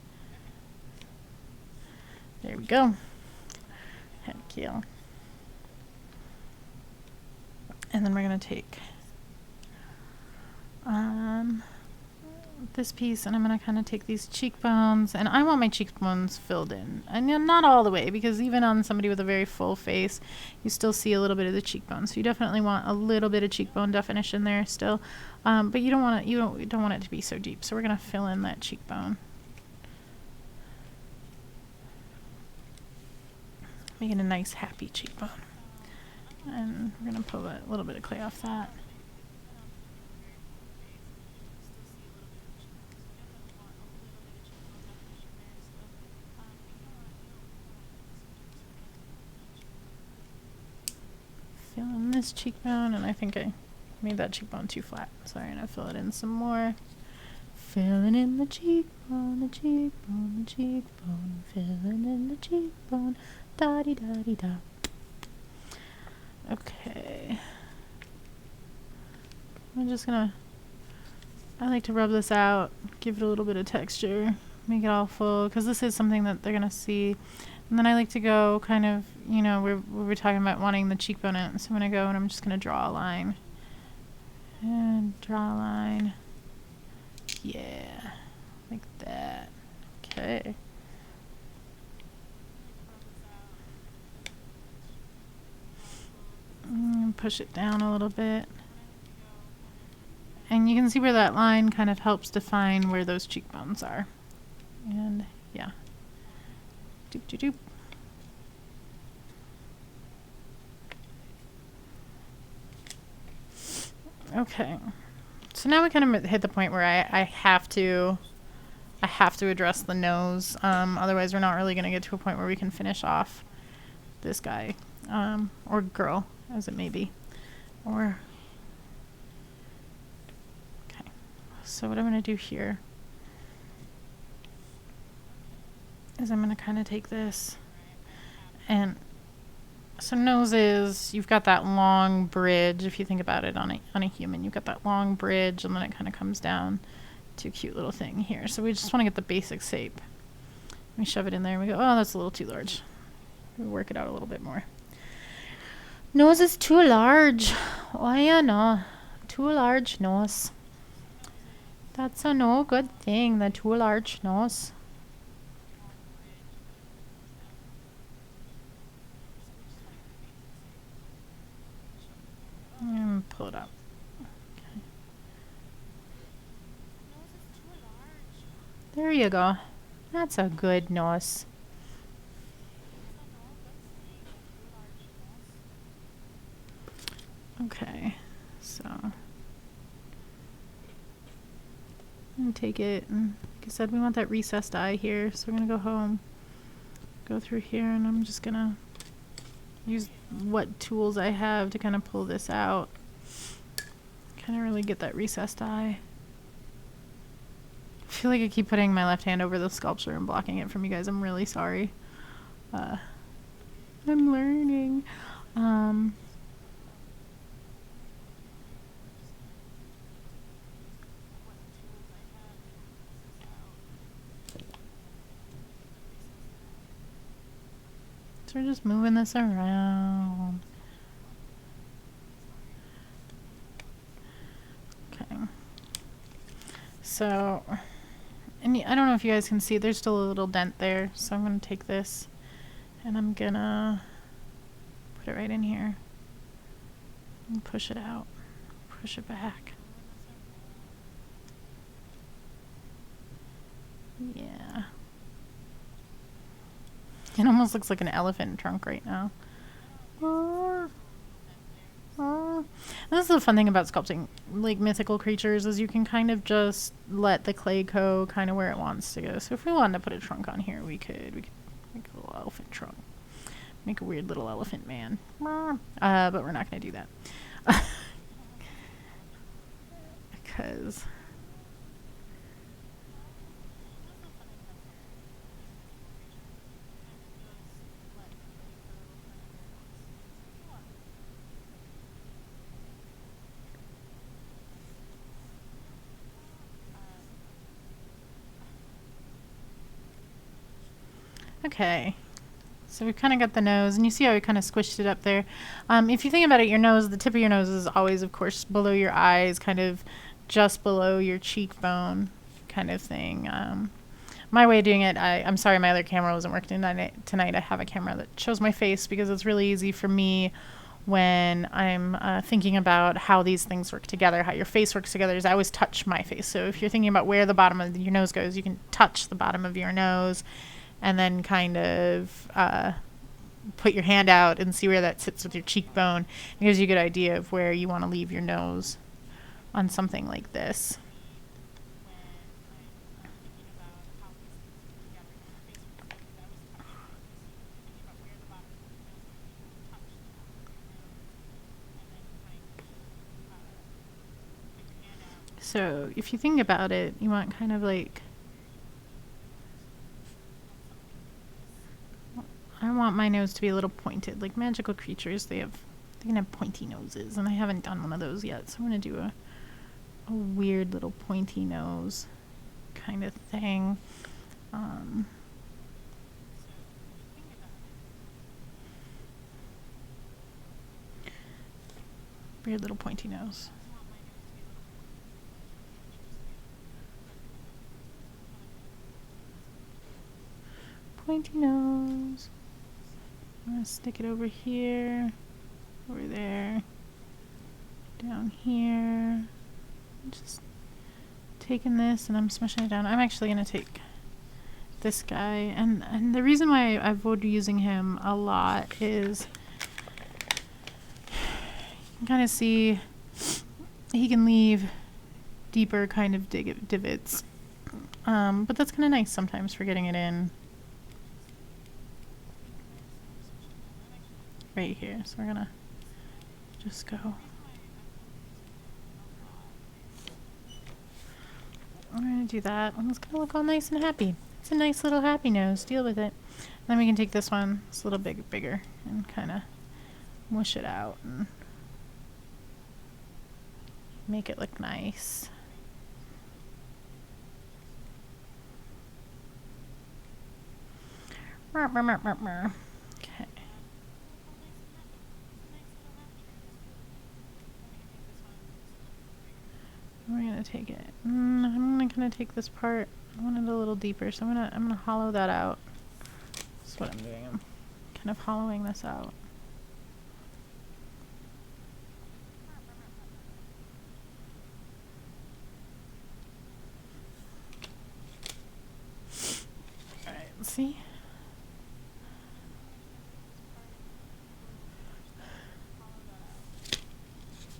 Speaker 1: There we go. Heck yeah. And then we're going to take this piece, and I'm going to kind of take these cheekbones, and I want my cheekbones filled in. And not all the way, because even on somebody with a very full face, you still see a little bit of the cheekbone. So you definitely want a little bit of cheekbone definition there still. But you don't want it to be so deep. So we're going to fill in that cheekbone. Making a nice happy cheekbone. And we're going to pull a little bit of clay off that. Fill in this cheekbone, and I think I made that cheekbone too flat. So I'm going to fill it in some more. Filling in the cheekbone, the cheekbone, the cheekbone, filling in the cheekbone, da-dee-da-dee-da. Okay. I'm just gonna, I like to rub this out, give it a little bit of texture, make it all full, because this is something that they're gonna see. And then I like to go kind of, you know, we were talking about wanting the cheekbone in, so I'm gonna go and I'm just gonna draw a line. And draw a line. Yeah, like that. Okay. Push it down a little bit. And you can see where that line kind of helps define where those cheekbones are. And yeah. Doop doop doop. Okay. So now we kind of hit the point where I have to address the nose. Otherwise we're not really going to get to a point where we can finish off this guy. Or girl, as it may be. Or okay. So what I'm going to do here is I'm going to kind of take this, and so noses, you've got that long bridge. If you think about it on a human, you've got that long bridge, and then it kind of comes down to a cute little thing here. So we just want to get the basic shape. We shove it in there and we go, oh, that's a little too large. We work it out a little bit more. Nose is too large. Oh yeah, no. Too large nose. That's a no good thing, the too large nose. And pull it up. Okay. There you go. That's a good nose. Okay, so I'm gonna take it, and like I said, we want that recessed eye here, so we're gonna go home, go through here, and I'm just gonna use what tools I have to kind of pull this out, kind of really get that recessed eye. I feel like I keep putting my left hand over the sculpture and blocking it from you guys. I'm really sorry. I'm learning. So we're just moving this around. Okay. So, and I don't know if you guys can see, there's still a little dent there. So I'm going to take this and I'm going to put it right in here and push it out, push it back. Yeah. It almost looks like an elephant trunk right now. This is the fun thing about sculpting like mythical creatures, is you can kind of just let the clay go kind of where it wants to go. So if we wanted to put a trunk on here, we could make a little elephant trunk, make a weird little elephant man. But we're not going to do that because okay, So we've kind of got the nose, and you see how we kind of squished it up there. If you think about it, your nose, the tip of your nose is always, of course, below your eyes, kind of just below your cheekbone kind of thing. My way of doing it, I'm sorry my other camera wasn't working tonight. I have a camera that shows my face because it's really easy for me when I'm thinking about how these things work together, how your face works together, is I always touch my face. So if you're thinking about where the bottom of your nose goes, you can touch the bottom of your nose and then kind of put your hand out and see where that sits with your cheekbone. It gives you a good idea of where you want to leave your nose on something like this. So if you think about it, you want kind of like, I want my nose to be a little pointed. Like magical creatures, they can have pointy noses, and I haven't done one of those yet. So I'm gonna do a weird little pointy nose kind of thing. Weird little pointy nose. Pointy nose. I'm gonna stick it over here, over there, down here. Just taking this and I'm smushing it down. I'm actually gonna take this guy, and the reason why I avoid using him a lot is you can kind of see he can leave deeper kind of divots, but that's kind of nice sometimes for getting it in right here. So we're gonna just go. I'm gonna do that, and it's gonna look all nice and happy. It's a nice little happy nose. Deal with it. Then we can take this one, it's a little bigger, and kind of mush it out and make it look nice. Okay. We're gonna take it. I'm gonna take this part. I want it a little deeper, so I'm gonna hollow that out. That's what I'm doing. I'm kind of hollowing this out. All right, let's see.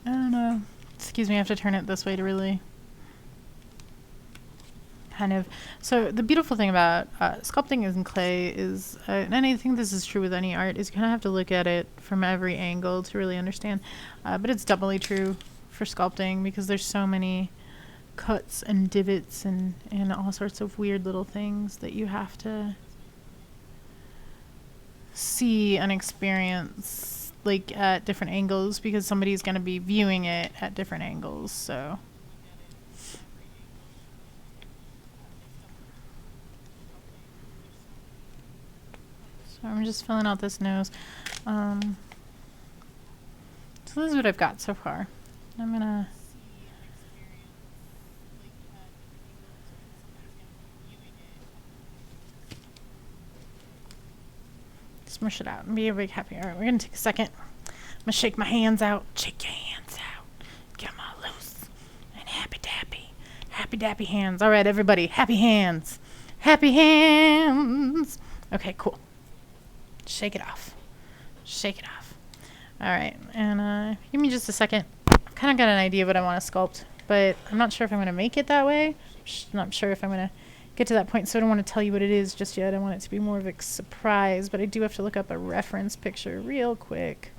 Speaker 1: I don't know. Excuse me, I have to turn it this way to really kind of. So the beautiful thing about sculpting in clay is, and I think this is true with any art, is you kind of have to look at it from every angle to really understand. But it's doubly true for sculpting because there's so many cuts and divots and all sorts of weird little things that you have to see and experience like at different angles because somebody's going to be viewing it at different angles. So I'm just filling out this nose. So this is what I've got so far. I'm gonna smush it out and be a big happy. All right, we're gonna take a second. I'm gonna shake my hands out. Shake your hands out. Get them all loose and happy dappy hands. All right, everybody, happy hands. Happy hands. Okay, cool. Shake it off. Shake it off. All right, and give me just a second. I've kind of got an idea of what I want to sculpt, but I'm not sure if I'm going to make it that way. I'm not sure if I'm going to get to that point, so I don't want to tell you what it is just yet. I want it to be more of a surprise, but I do have to look up a reference picture real quick.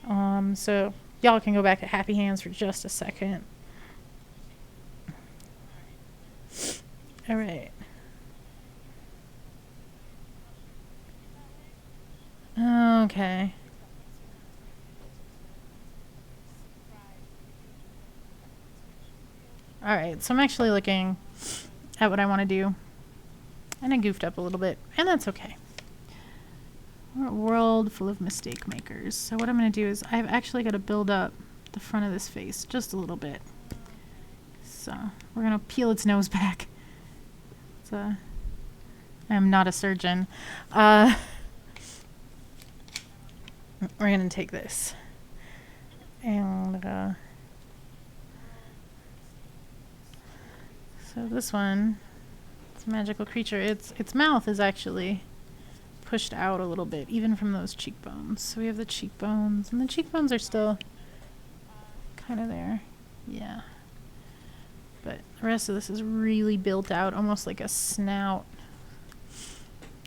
Speaker 1: So y'all can go back to Happy Hands for just a second. All right. Okay. Alright, so I'm actually looking at what I want to do. And I goofed up a little bit, and that's okay. We're a world full of mistake makers. So what I'm going to do is I've actually got to build up the front of this face just a little bit. So we're going to peel its nose back. I'm not a surgeon. We're going to take this and so this one, it's a magical creature. Its mouth is actually pushed out a little bit, even from those cheekbones. So we have the cheekbones, and the cheekbones are still kind of there. Yeah. But the rest of this is really built out, almost like a snout.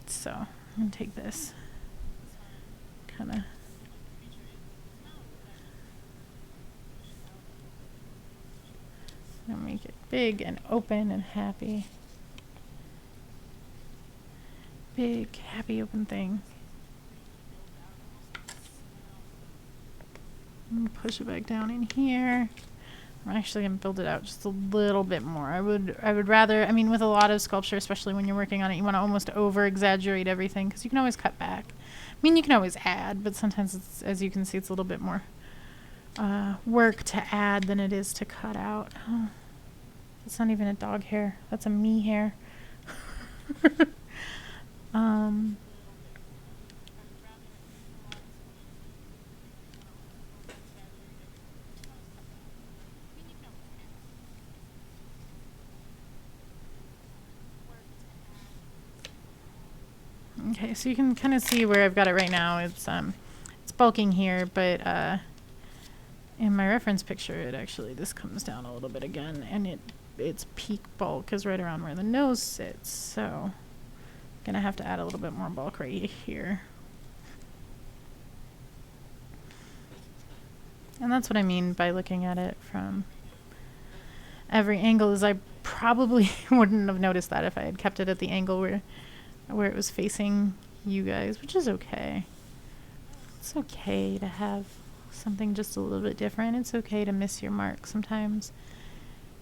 Speaker 1: So I'm going to take this kind of and make it big and open and happy. Big, happy, open thing. I'm going to push it back down in here. I'm actually going to build it out just a little bit more. I would rather, I mean, with a lot of sculpture, especially when you're working on it, you want to almost over-exaggerate everything, because you can always cut back. I mean, you can always add, but sometimes, it's, as you can see, it's a little bit more work to add than it is to cut out. Oh, that's not even a dog hair. That's a me hair. Okay, so you can kind of see where I've got it right now. It's bulking here, but in my reference picture, it actually, this comes down a little bit again, and its peak bulk is right around where the nose sits. So I'm gonna have to add a little bit more bulk right here. And that's what I mean by looking at it from every angle, is I probably wouldn't have noticed that if I had kept it at the angle where it was facing you guys, which is okay. It's okay to have something just a little bit different. It's okay to miss your mark sometimes.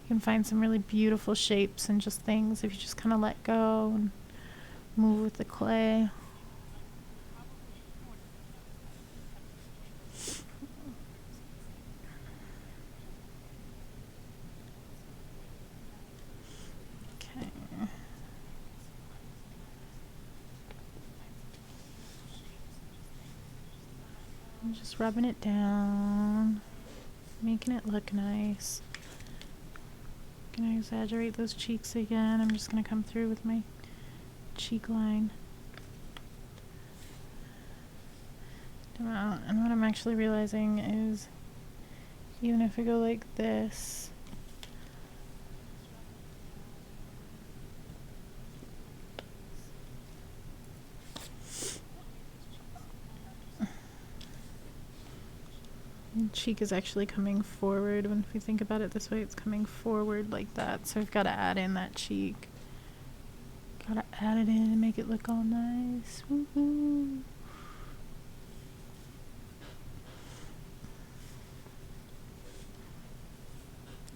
Speaker 1: You can find some really beautiful shapes and just things if you just kind of let go and move with the clay. Okay. I'm just rubbing it down, making it look nice. Gonna exaggerate those cheeks again. I'm just gonna come through with my cheek line. And what I'm actually realizing is, even if I go like this, the cheek is actually coming forward. When if we think about it this way, it's coming forward like that. So we've got to add in that cheek. Gotta add it in and make it look all nice. Woohoo!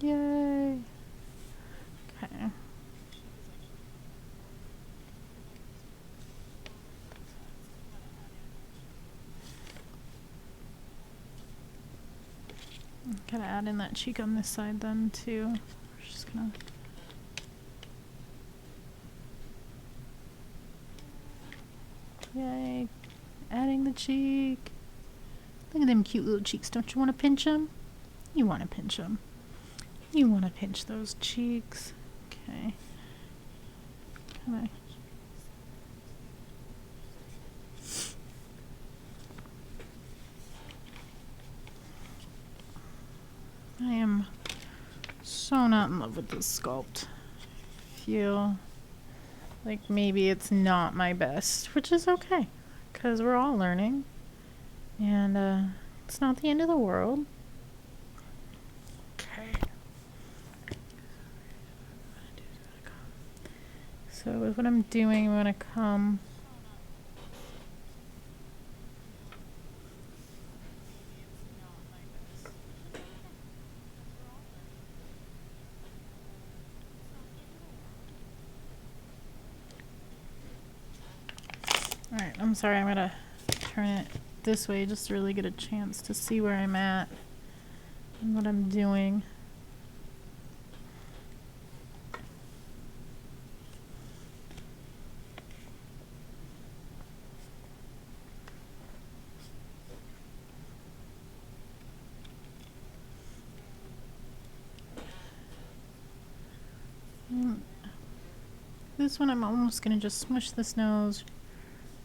Speaker 1: Yay! Okay. Gotta add in that cheek on this side then too. We're just gonna yay! Adding the cheek. Look at them cute little cheeks. Don't you want to pinch them? You want to pinch them. You want to pinch those cheeks. Okay. Come on. I am so not in love with this sculpt. Feel like maybe it's not my best, which is okay, because we're all learning, and it's not the end of the world. Okay. So with what I'm doing, I'm gonna come Alright, I'm sorry, I'm gonna turn it this way just to really get a chance to see where I'm at and what I'm doing. This one I'm almost going to just smush this nose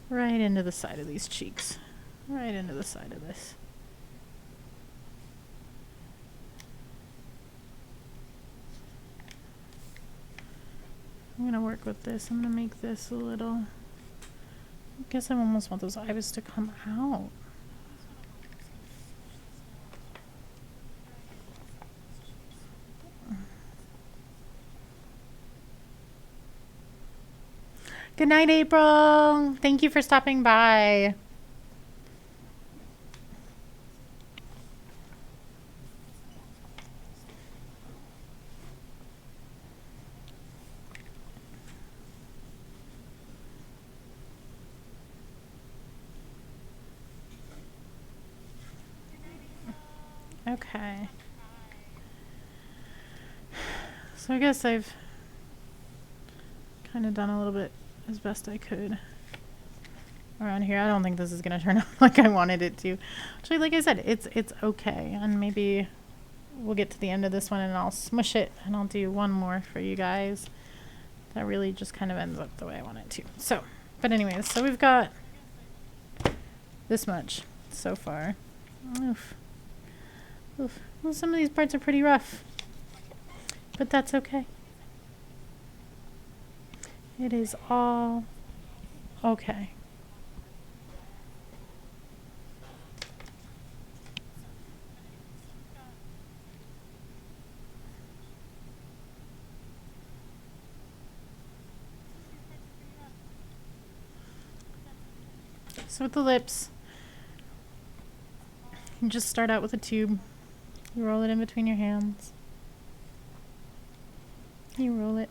Speaker 1: right into the side of these cheeks. Right into the side of this. I'm going to work with this. I'm going to make this a little... I guess I almost want those eyes to come out. Good night, April. Thank you for stopping by. Okay. So I guess I've kind of done a little bit as best I could around here. I don't think this is gonna turn out like I wanted it to. Actually, like I said, it's okay. And maybe we'll get to the end of this one and I'll smush it and I'll do one more for you guys. That really just kind of ends up the way I want it to. So, but anyways, so we've got this much so far. Oof. Oof. Well, some of these parts are pretty rough, but that's okay. It is all okay. So with the lips, you just start out with a tube. You roll it in between your hands. You roll it.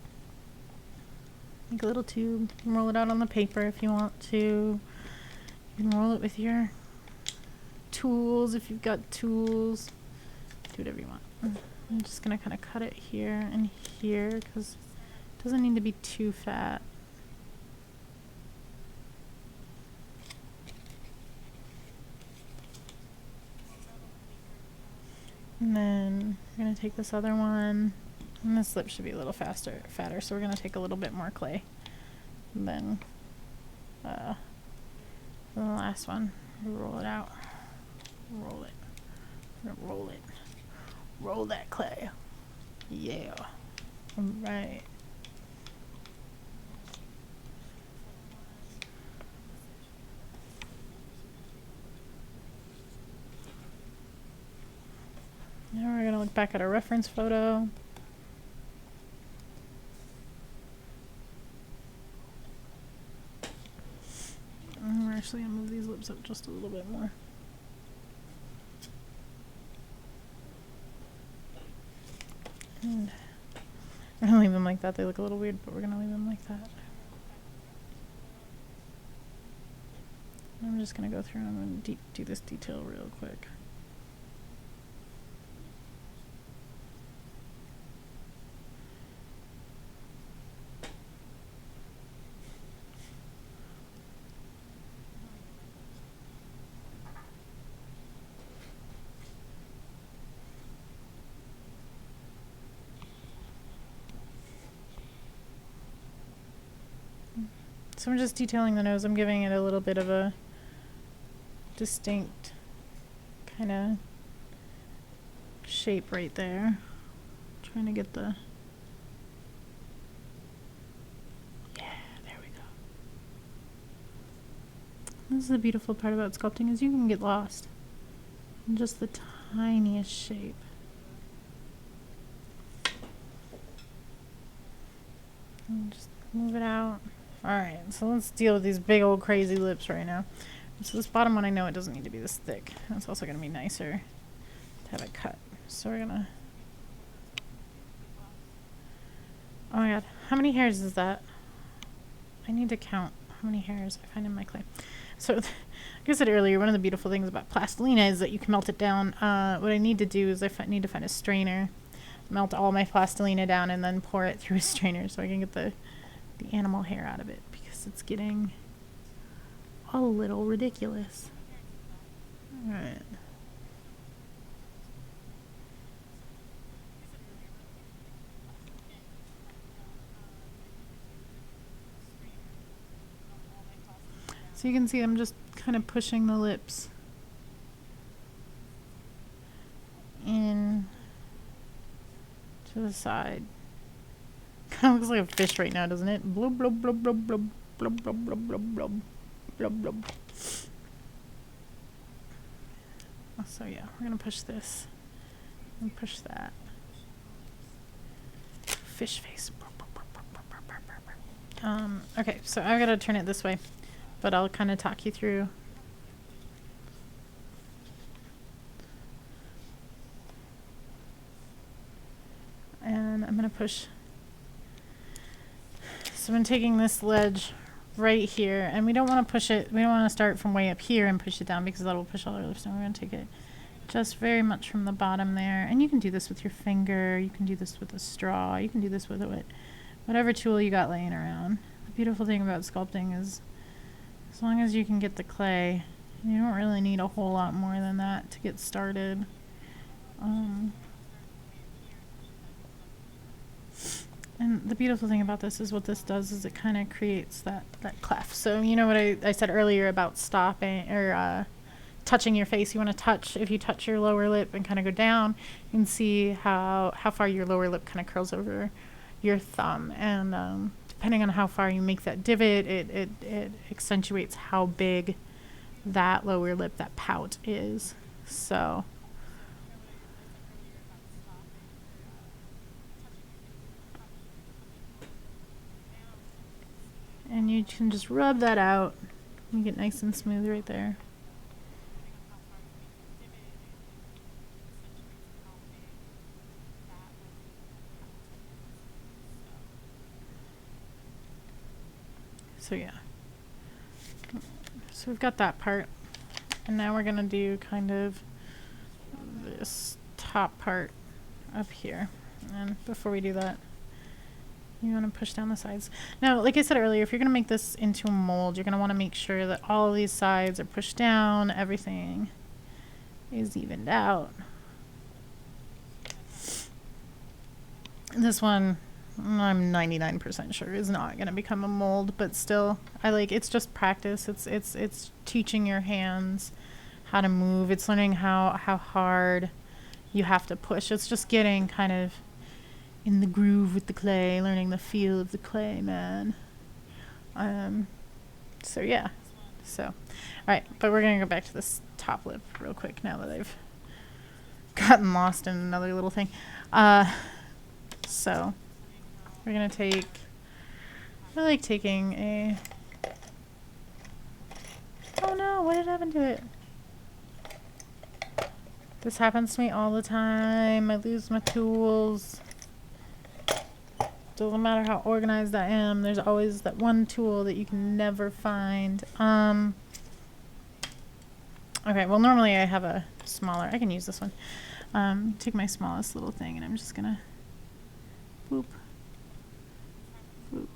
Speaker 1: Make a little tube. You can roll it out on the paper if you want to. You can roll it with your tools if you've got tools. Do whatever you want. I'm just going to kind of cut it here and here because it doesn't need to be too fat. And then we're going to take this other one. And this lip should be a little fatter, so we're going to take a little bit more clay than the last one. Roll it out. Roll it. Roll it. Roll that clay. Yeah. All right. Now we're going to look back at our reference photo. And we're actually going to move these lips up just a little bit more. And we're going to leave them like that. They look a little weird, but we're going to leave them like that. I'm just going to go through and do this detail real quick. So I'm just detailing the nose. I'm giving it a little bit of a distinct kind of shape right there. Trying to get the... Yeah, there we go. This is the beautiful part about sculpting is you can get lost in just the tiniest shape. And just move it out. Alright, so let's deal with these big old crazy lips right now. So this bottom one, I know it doesn't need to be this thick. It's also going to be nicer to have it cut. So we're going to... Oh my god, how many hairs is that? I need to count how many hairs I find in my clay. So, like I said earlier, one of the beautiful things about plastilina is that you can melt it down. What I need to do is need to find a strainer, melt all my plastilina down, and then pour it through a strainer so I can get the animal hair out of it, because it's getting a little ridiculous. Alright. So you can see I'm just kind of pushing the lips in to the side. Kind of looks like a fish right now, doesn't it? Blub, blub, blub, blub, blub, blub, blub, blub, blub, blub, blub, blub. So yeah, we're gonna push this and push that. Fish face. Okay, so I've got to turn it this way, but I'll kind of talk you through. And I'm gonna push. So I'm taking this ledge right here, and we don't want to push it. We don't want to start from way up here and push it down, because that'll push all our lips down. We're gonna take it just very much from the bottom there, and you can do this with your finger. You can do this with a straw. You can do this with whatever tool you got laying around. The beautiful thing about sculpting is, as long as you can get the clay, you don't really need a whole lot more than that to get started. And the beautiful thing about this is what this does is it kind of creates that cleft. So you know what I said earlier about stopping or touching your face. You want to touch, if you touch your lower lip and kind of go down, you can see how far your lower lip kind of curls over your thumb. And depending on how far you make that divot, it accentuates how big that lower lip, that pout is. So and you can just rub that out and get nice and smooth right there. So yeah, so we've got that part, and now we're gonna do kind of this top part up here. And before we do that, you want to push down the sides. Now, like I said earlier, if you're going to make this into a mold, you're going to want to make sure that all of these sides are pushed down, everything is evened out. This one, I'm 99% sure is not going to become a mold, but still, it's just practice. It's teaching your hands how to move. It's learning how hard you have to push. It's just getting kind of in the groove with the clay, learning the feel of the clay, man. So yeah. So, alright, but we're gonna go back to this top lip real quick now that I've gotten lost in another little thing. So, we're gonna take, I like taking a, oh no, what did happen to it? This happens to me all the time. I lose my tools. Doesn't matter how organized I am, there's always that one tool that you can never find. Okay, well normally I have a smaller, I can use this one. Take my smallest little thing and I'm just gonna boop, boop,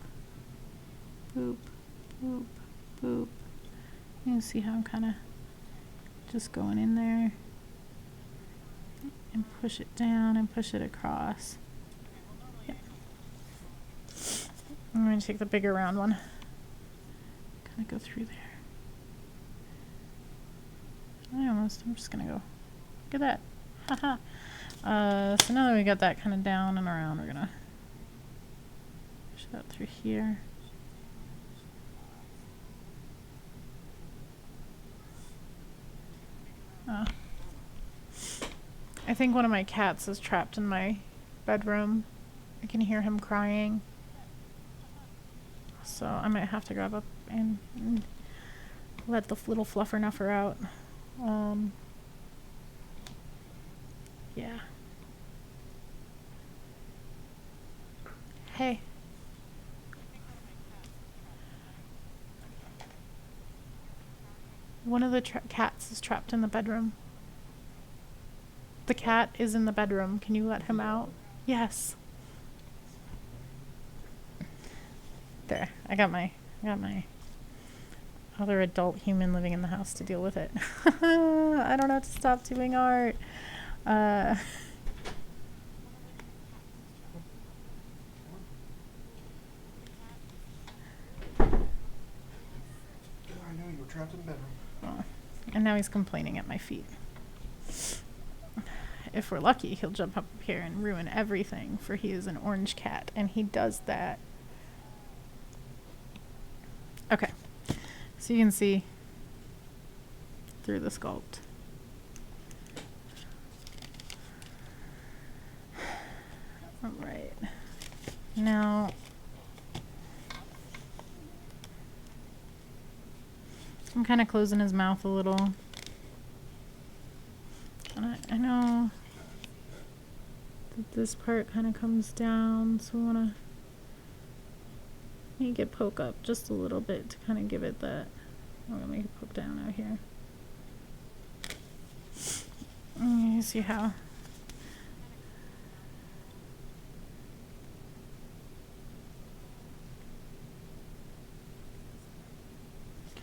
Speaker 1: boop, boop, boop. You can see how I'm kind of just going in there and push it down and push it across. I'm going to take the bigger round one, kind of go through there. I'm just going to go, look at that. Haha. So now that we got that kind of down and around, we're going to push that through here. I think one of my cats is trapped in my bedroom. I can hear him crying. So I might have to grab up and let the little fluffer nuffer out. Yeah. Hey. One of the cats is trapped in the bedroom. The cat is in the bedroom. Can you let him out? Yes. There. I got my other adult human living in the house to deal with it. I don't have to stop doing art. Uh,
Speaker 2: I know you were trapped in the bedroom.
Speaker 1: oh, and now he's complaining at my feet. If we're lucky, he'll jump up here and ruin everything, for he is an orange cat, and he does that. Okay, so you can see through the sculpt. All right, now I'm kind of closing his mouth a little. And I know that this part kind of comes down, so I want to make it poke up just a little bit to kind of give it that. I'm going to make it poke down out here. And you see how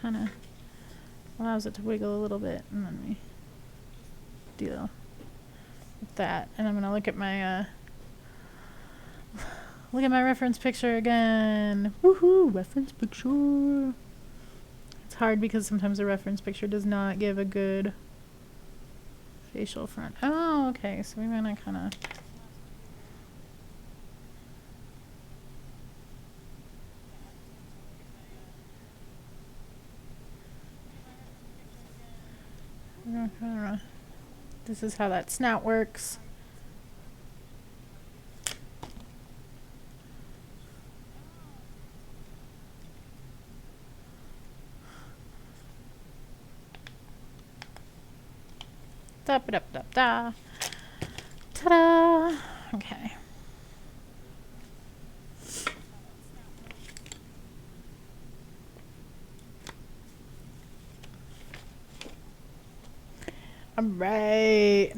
Speaker 1: kind of allows it to wiggle a little bit, and then we deal with that. And I'm gonna look at my reference picture again. Woohoo! Reference picture. It's hard because sometimes a reference picture does not give a good facial front. Oh, okay. So we're gonna kind of. This is how that snout works. Da ba da ba da. Ta-da! Okay. All right.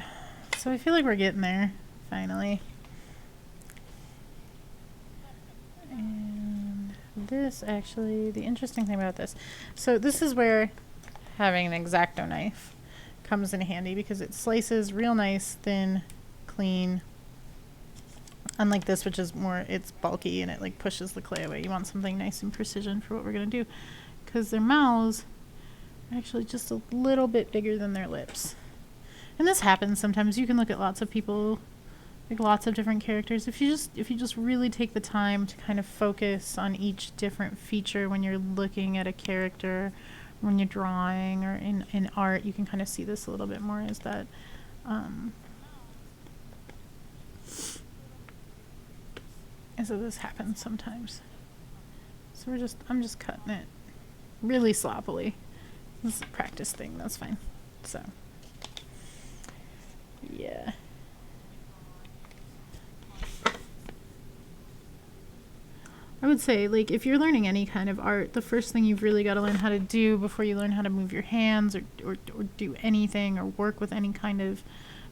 Speaker 1: So I feel like we're getting there, finally. And this actually, the interesting thing about this, so this is where having an X-Acto knife comes in handy, because it slices real nice, thin, clean. Unlike this, which is more, it's bulky and it like pushes the clay away. You want something nice and precision for what we're gonna do, because their mouths are actually just a little bit bigger than their lips. And this happens sometimes. You can look at lots of people, like lots of different characters. If you just really take the time to kind of focus on each different feature when you're looking at a character, when you're drawing or in art, you can kind of see this a little bit more, is that so this happens sometimes. So I'm just cutting it really sloppily. This is a practice thing, that's fine. So yeah. I would say, like, if you're learning any kind of art, the first thing you've really got to learn how to do before you learn how to move your hands or do anything or work with any kind of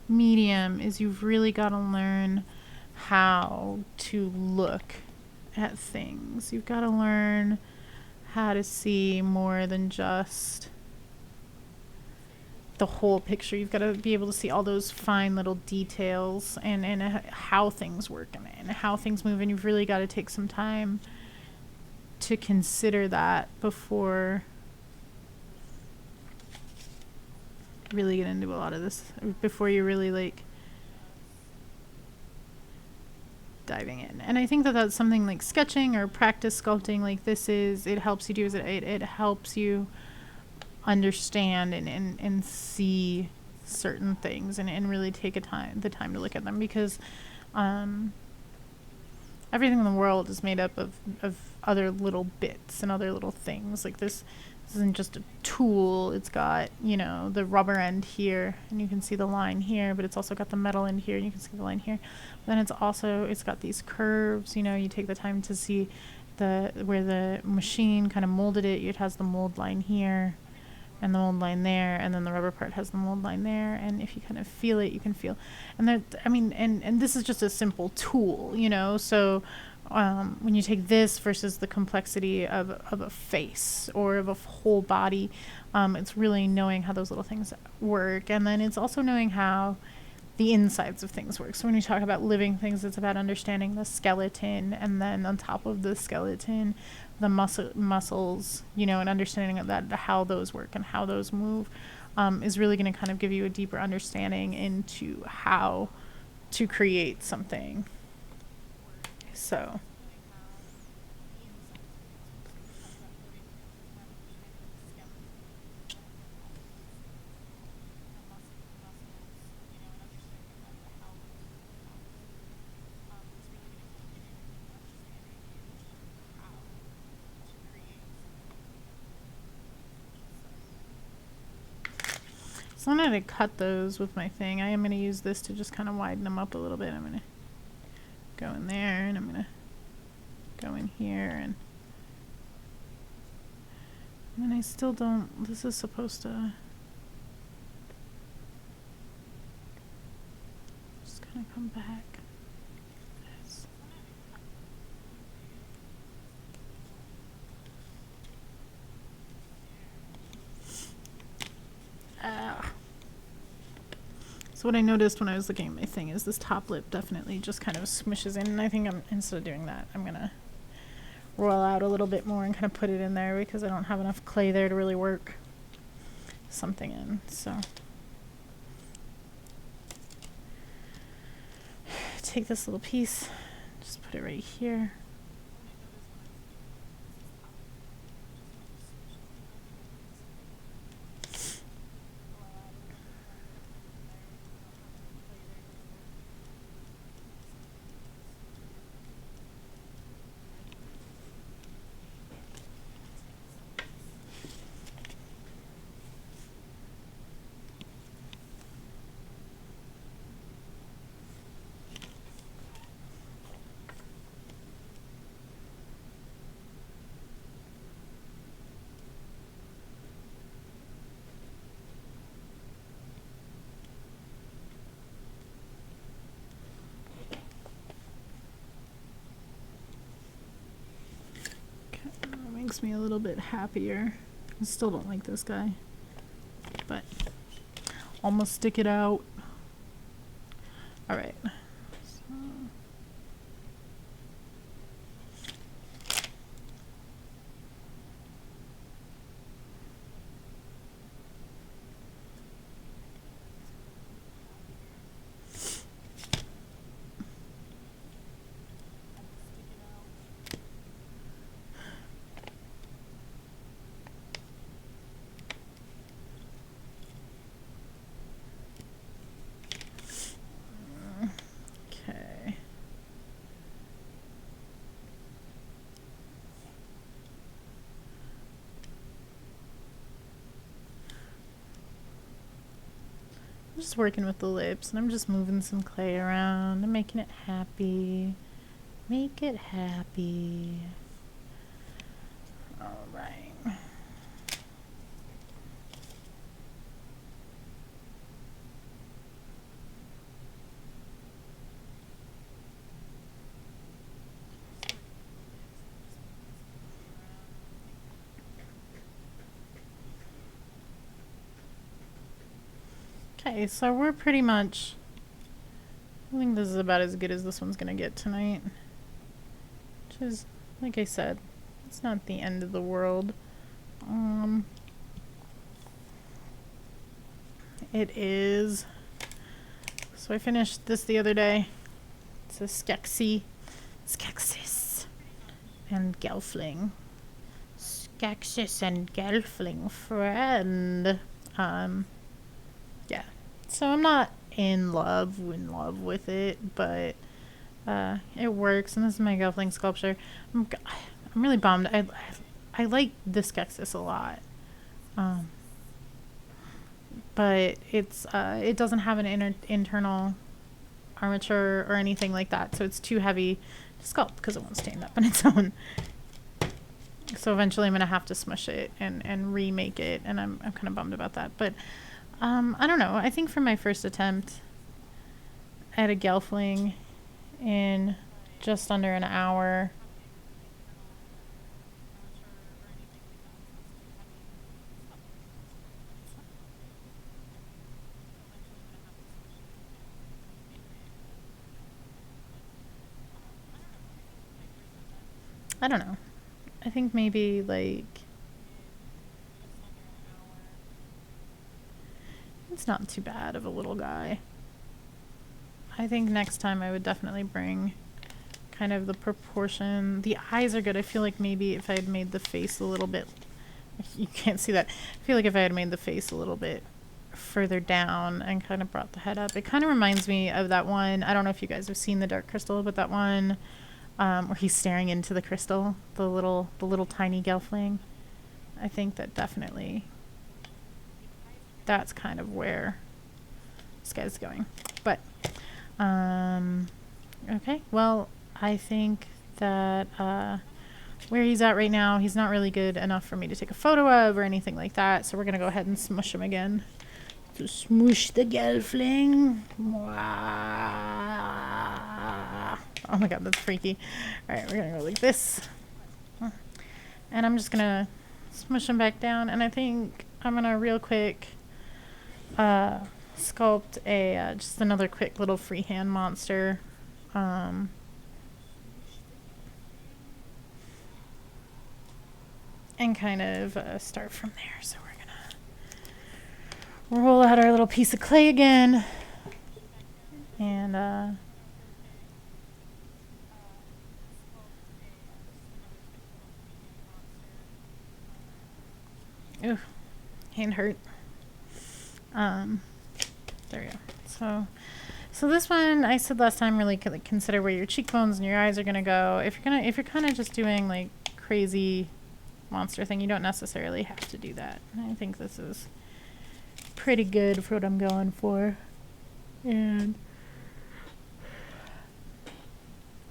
Speaker 1: medium is you've really got to learn how to look at things. You've got to learn how to see more than just the whole picture. You've got to be able to see all those fine little details and how things work and how things move, and you've really got to take some time to consider that before really get into a lot of this, before you really like diving in. And I think that that's something like sketching or practice sculpting like this is, it helps you do, is it helps you understand and see certain things and really take the time to look at them, because everything in the world is made up of other little bits and other little things. Like this isn't just a tool. It's got, you know, the rubber end here, and you can see the line here, but it's also got the metal end here, and you can see the line here. But then it's got these curves, you know, you take the time to see where the machine kind of molded it. It has the mold line here. and the mold line there, and then the rubber part has the mold line there, and if you kind of feel it, you can feel. And that, I mean, and this is just a simple tool, you know. So when you take this versus the complexity of a face or of a whole body, it's really knowing how those little things work, and then it's also knowing how the insides of things work. So when you talk about living things, it's about understanding the skeleton, and then on top of the skeleton, the muscles, you know, and understanding of that, how those work and how those move, is really going to kind of give you a deeper understanding into how to create something. So. So I'm going to cut those with my thing. I am going to use this to just kind of widen them up a little bit. I'm going to go in there, and I'm going to go in here, and then I still don't, this is supposed to just kind of come back. This. So what I noticed when I was looking at my thing is this top lip definitely just kind of smushes in, and I think instead of doing that, I'm gonna roll out a little bit more and kind of put it in there because I don't have enough clay there to really work something in. So take this little piece, just put it right here. Makes me a little bit happier. I still don't like this guy, but almost stick it out. All right. So. I'm just working with the lips, and I'm just moving some clay around and making it happy. Make it happy. All right. Okay, so we're pretty much, I think this is about as good as this one's gonna get tonight. Which is, like I said, it's not the end of the world. It is, so I finished this the other day. It's a Skeksis, and Gelfling. Skeksis and Gelfling friend. Yeah. So I'm not in love with it, but it works, and this is my Gelfling sculpture. I'm really bummed. I like this Skeksis a lot, but it doesn't have an internal armature or anything like that, so it's too heavy to sculpt because it won't stand up on its own. So eventually I'm going to have to smush it and remake it. And I'm kind of bummed about that. But I don't know. I think for my first attempt at a Gelfling in just under an hour, I don't know. I think maybe like it's not too bad of a little guy. I think next time I would definitely bring kind of the proportion. The eyes are good. I feel like maybe if I had made the face a little bit, you can't see that. I feel like if I had made the face a little bit further down and kind of brought the head up, it kind of reminds me of that one. I don't know if you guys have seen the Dark Crystal, but that one where he's staring into the crystal, the little tiny Gelfling. I think that definitely that's kind of where this guy's going. But okay, well, I think that where he's at right now, he's not really good enough for me to take a photo of or anything like that. So we're gonna go ahead and smush him again. So smoosh the Gelfling. Oh my god, that's freaky. Alright, we're gonna go like this. And I'm just gonna smush him back down. And I think I'm gonna real quick sculpt a just another quick little freehand monster. And kind of start from there. So we're gonna roll out our little piece of clay again. And ooh, hand hurt. There we go. So this one, I said last time, really consider where your cheekbones and your eyes are gonna go. If you're kind of just doing like crazy monster thing, you don't necessarily have to do that. I think this is pretty good for what I'm going for. And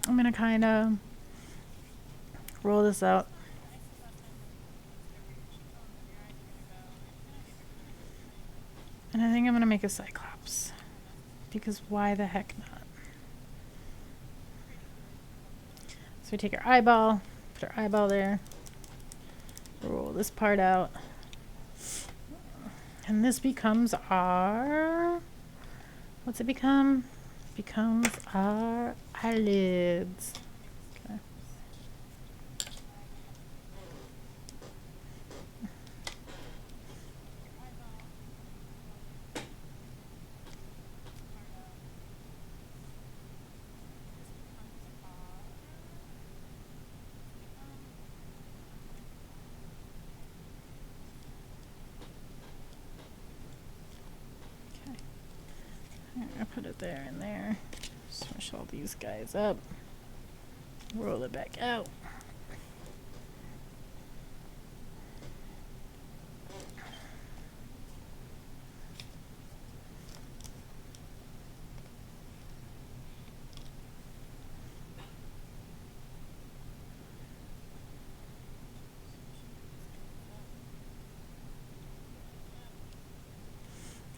Speaker 1: I'm gonna kind of roll this out. And I think I'm gonna make a Cyclops. Because why the heck not? So we take our eyeball, put our eyeball there, roll this part out, and this becomes our, what's it become? It becomes our eyelids. Okay. I put it there and there. Smush all these guys up. Roll it back out.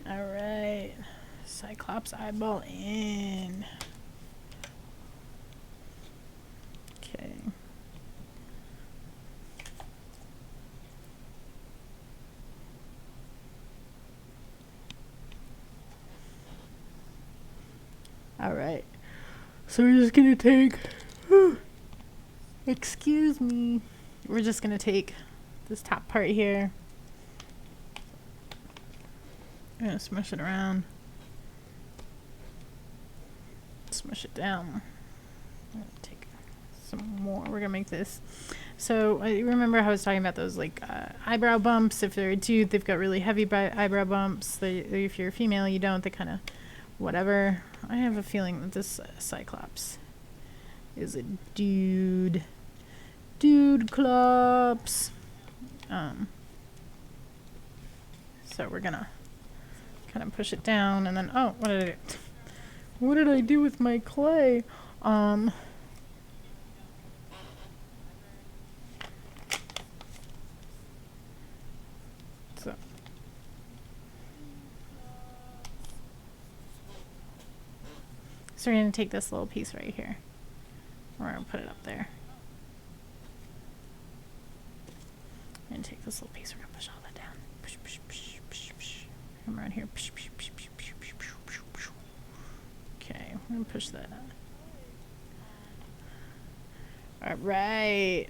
Speaker 1: All right. Cyclops eyeball in. Okay. All right. So we're just gonna take, excuse me. We're just gonna take this top part here. I'm gonna smush it around. Smush it down. I'm gonna take some more. We're gonna make this. So I remember how I was talking about those like eyebrow bumps. If they're a dude, they've got really heavy eyebrow bumps. If you're a female, you don't. They kind of whatever. I have a feeling that this Cyclops is a dude. Dude clops. So we're gonna kind of push it down, and then oh, what did I do? What did I do with my clay? So. So we're going to take this little piece right here. We're going to put it up there. We're going to take this little piece. We're going to push all that down. Push, push, push, push, push. Come around here. Push, push, push, push, push, push, push, push, push. Okay, we're going to push that out. All right.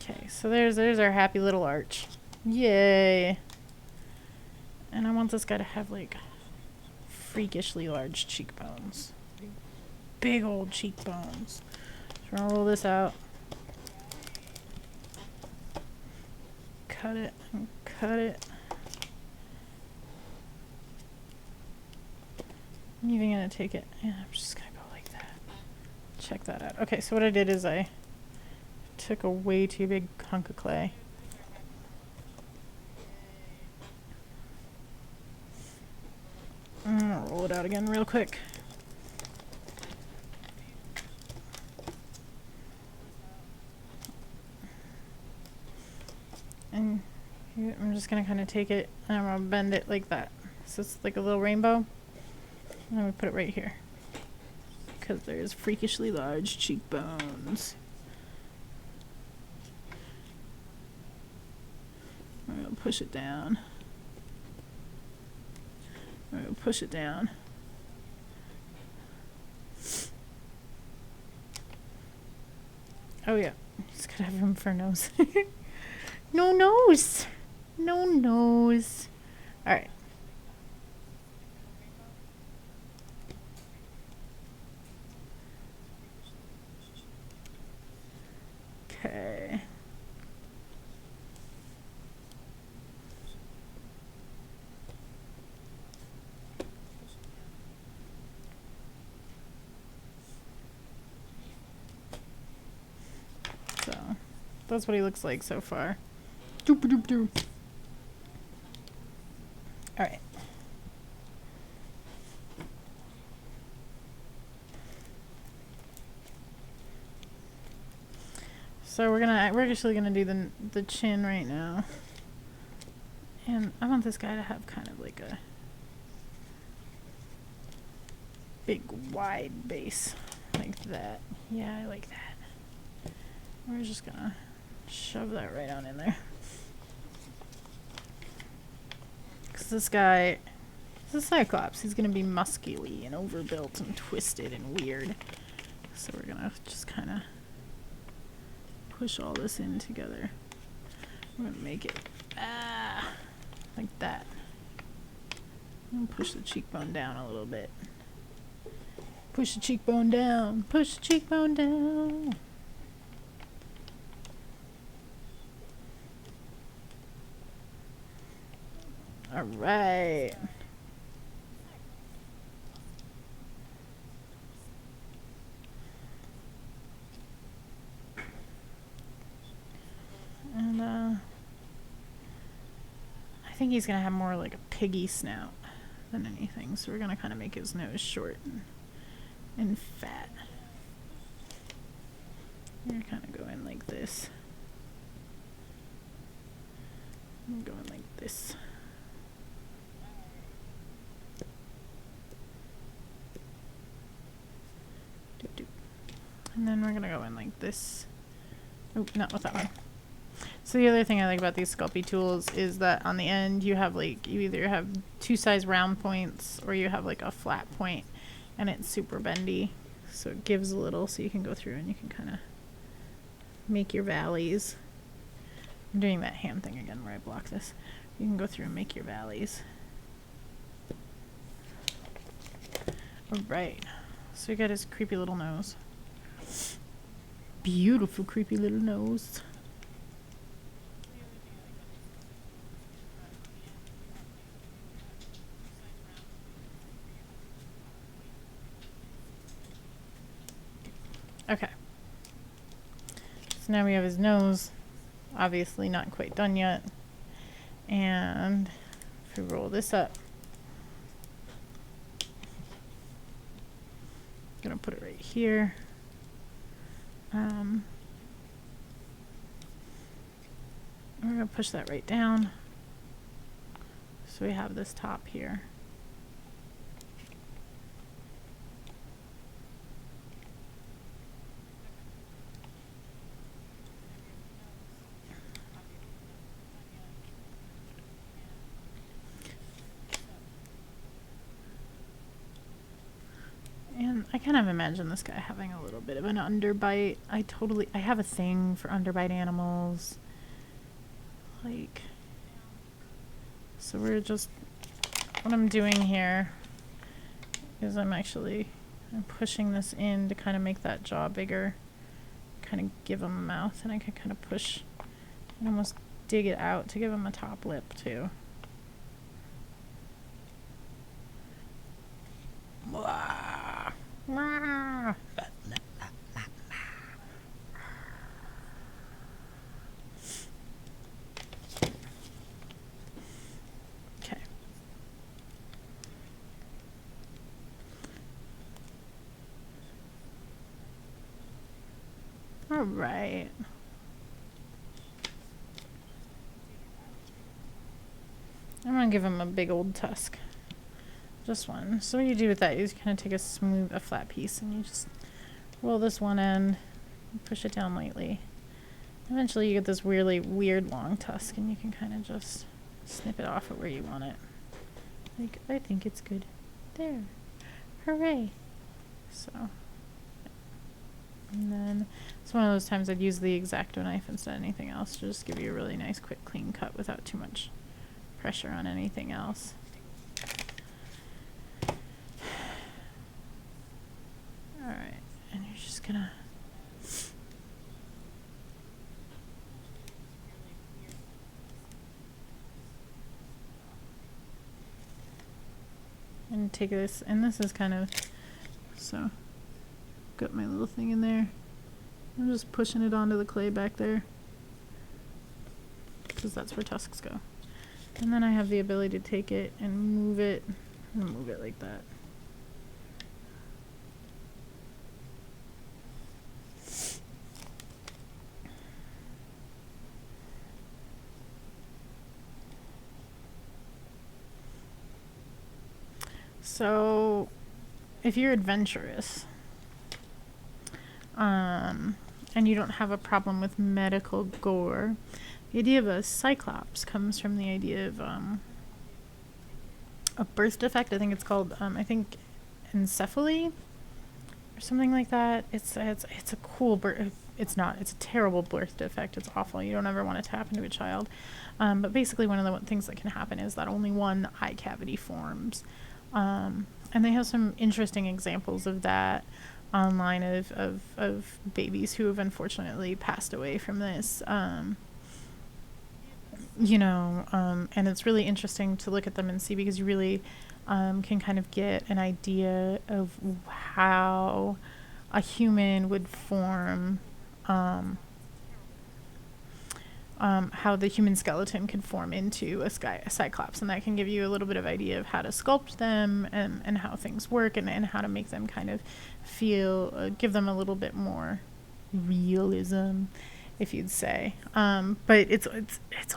Speaker 1: Okay, so there's our happy little arch. Yay. And I want this guy to have like freakishly large cheekbones. Big old cheekbones. So I'll roll this out. Cut it and cut it. I'm even gonna take it. Yeah, I'm just gonna go like that. Check that out. Okay, so what I did is I took a way too big hunk of clay. I'm gonna roll it out again real quick. And I'm just gonna kind of take it and I'm gonna bend it like that. So it's like a little rainbow. And I'm gonna put it right here. Because there's freakishly large cheekbones. I'm gonna push it down. I'm gonna push it down. Oh yeah, just gotta have room for a nose. No nose. No nose. All right. Okay. So that's what he looks like so far. Doop doop doop. All right. So we're actually gonna do the chin right now, and I want this guy to have kind of like a big wide base like that. Yeah, I like that. We're just gonna shove that right on in there. Because this guy is a Cyclops. He's going to be muscular and overbuilt and twisted and weird. So we're going to just kind of push all this in together. We're going to make it like that. And push the cheekbone down a little bit. Push the cheekbone down. Push the cheekbone down. All right. And I think he's gonna have more like a piggy snout than anything, so we're gonna kind of make his nose short and fat. We're gonna kind of go in like this. I'm going like this. And then we're gonna go in like this. Oh, not with that one. So the other thing I like about these Sculpey tools is that on the end you have like, you either have two size round points or you have like a flat point, and it's super bendy. So it gives a little, so you can go through and you can kind of make your valleys. I'm doing that hand thing again where I block this. You can go through and make your valleys. Alright, so we got his creepy little nose. Beautiful creepy little nose. Okay. So now we have his nose. Obviously not quite done yet. And if we roll this up, I'm gonna put it right here. We're gonna push that right down. So we have this top here. And I kind of imagine this guy having a little bit of an underbite. I have a thing for underbite animals. Like, so we're just, what I'm doing here is I'm pushing this in to kind of make that jaw bigger, kind of give him a mouth, and I can kind of push and almost dig it out to give him a top lip too. Okay. All right. I'm gonna give him a big old tusk. Just one. So what you do with that is you kind of take a flat piece and you just roll this one end, and push it down lightly. Eventually you get this really weird long tusk and you can kind of just snip it off at where you want it. Like, I think it's good. There. Hooray. So, and then it's one of those times I'd use the X-Acto knife instead of anything else to just give you a really nice quick clean cut without too much pressure on anything else. Alright, and you're just gonna and take this, and this is kind of, so got my little thing in there. I'm just pushing it onto the clay back there because that's where tusks go. And then I have the ability to take it and move it like that. So if you're adventurous, and you don't have a problem with medical gore, the idea of a cyclops comes from the idea of a birth defect. I think it's called encephaly or something like that. It's a cool birth. It's not. It's a terrible birth defect. It's awful. You don't ever want it to happen to a child. But basically, one of the things that can happen is that only one eye cavity forms. And they have some interesting examples of that online of babies who have unfortunately passed away from this. And it's really interesting to look at them and see, because you really can kind of get an idea of how a human would form, how the human skeleton could form into a cyclops, and that can give you a little bit of idea of how to sculpt them and how things work, and how to make them kind of feel, give them a little bit more realism, if you'd say. But it's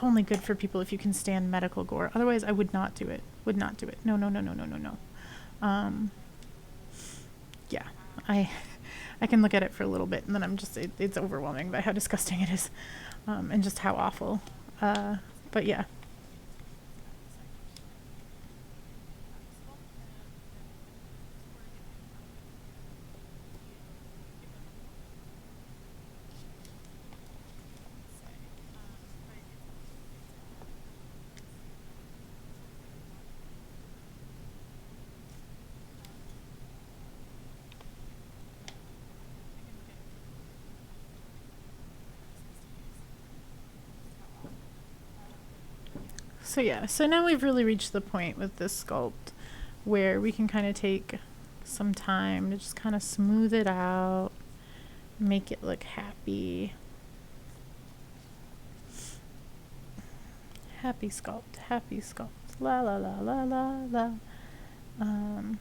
Speaker 1: only good for people if you can stand medical gore. Otherwise, I would not do it. Would not do it. No. Yeah, I can look at it for a little bit, and then I'm just, it's overwhelming by how disgusting it is, and just how awful. But yeah. So yeah, so now we've really reached the point with this sculpt where we can kind of take some time to just kind of smooth it out, make it look happy, happy sculpt, happy sculpt. La la la la la la. Um,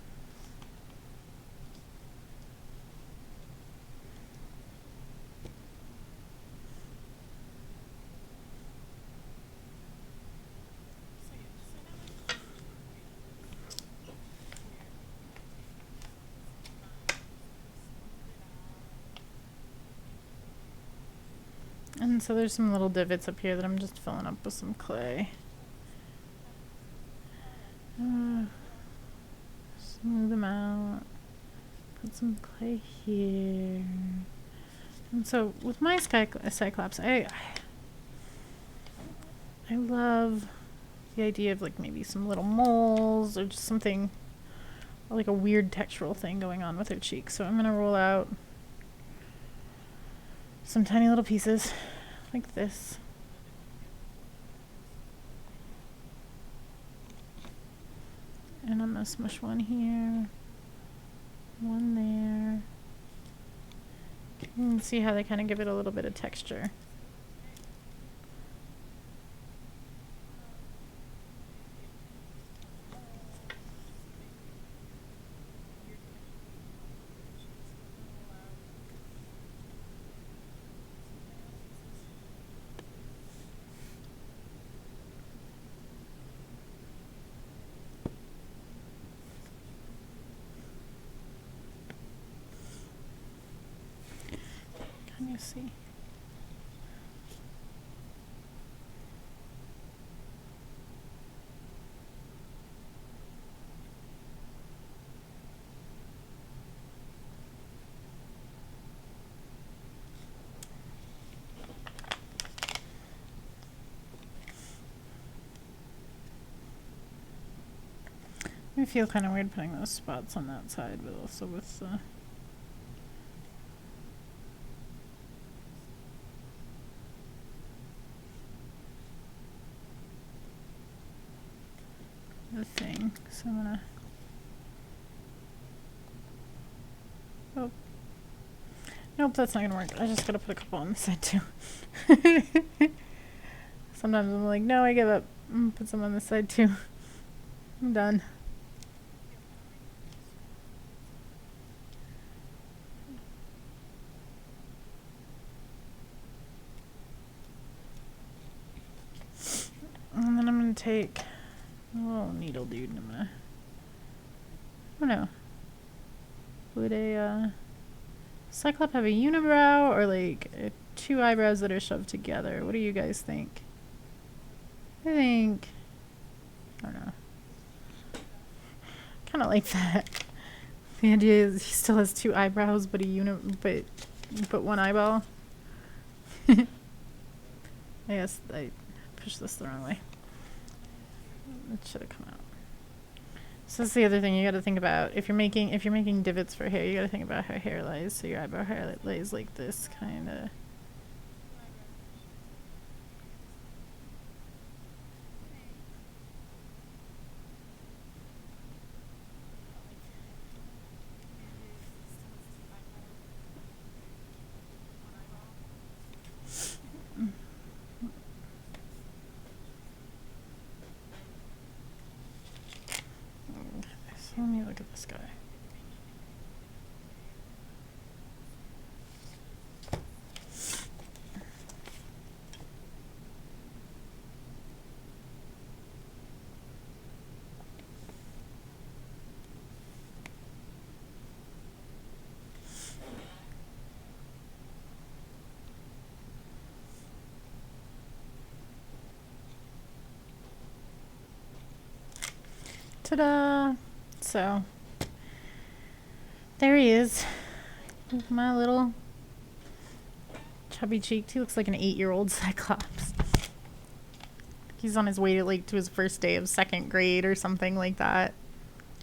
Speaker 1: and so there's some little divots up here that I'm just filling up with some clay. Smooth them out. Put some clay here. And so with my Cyclops, I love the idea of like maybe some little moles or just something like a weird textural thing going on with her cheeks. So I'm gonna roll out some tiny little pieces like this. And I'm gonna smush one here, one there. You can see how they kind of give it a little bit of texture. Can you see? I feel kind of weird putting those spots on that side, but also with the thing. So I'm gonna. Oh. Nope, that's not gonna work. I just gotta put a couple on the side too. Sometimes I'm like, no, I give up. Put some on the side too. I'm done. And then I'm gonna take a little needle dude and I'm gonna, oh no. Would a Cyclops have a unibrow or like two eyebrows that are shoved together? What do you guys think? I think, I don't know. Kind of like that. The idea is he still has two eyebrows, but but one eyeball. I guess I pushed this the wrong way. It should have come out. So that's the other thing you got to think about. If you're making divots for hair, you got to think about how hair lays. So your eyebrow hair lays like this, kind of. So let me look at this guy. Ta-da! So, there he is. My little chubby cheeked. He looks like an 8-year-old Cyclops. He's on his way to his first day of second grade or something like that.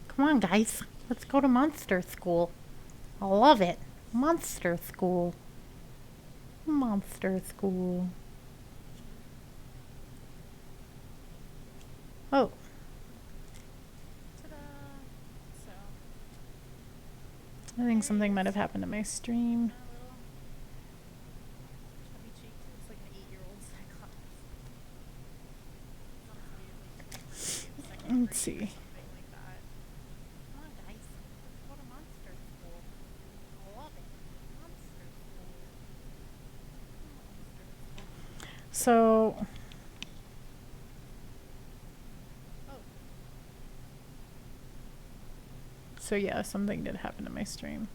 Speaker 1: Come on, guys. Let's go to monster school. I love it. Monster school. Monster school. Oh. I think something might have happened to my stream. Let's see. So, so yeah, something did happen to my stream.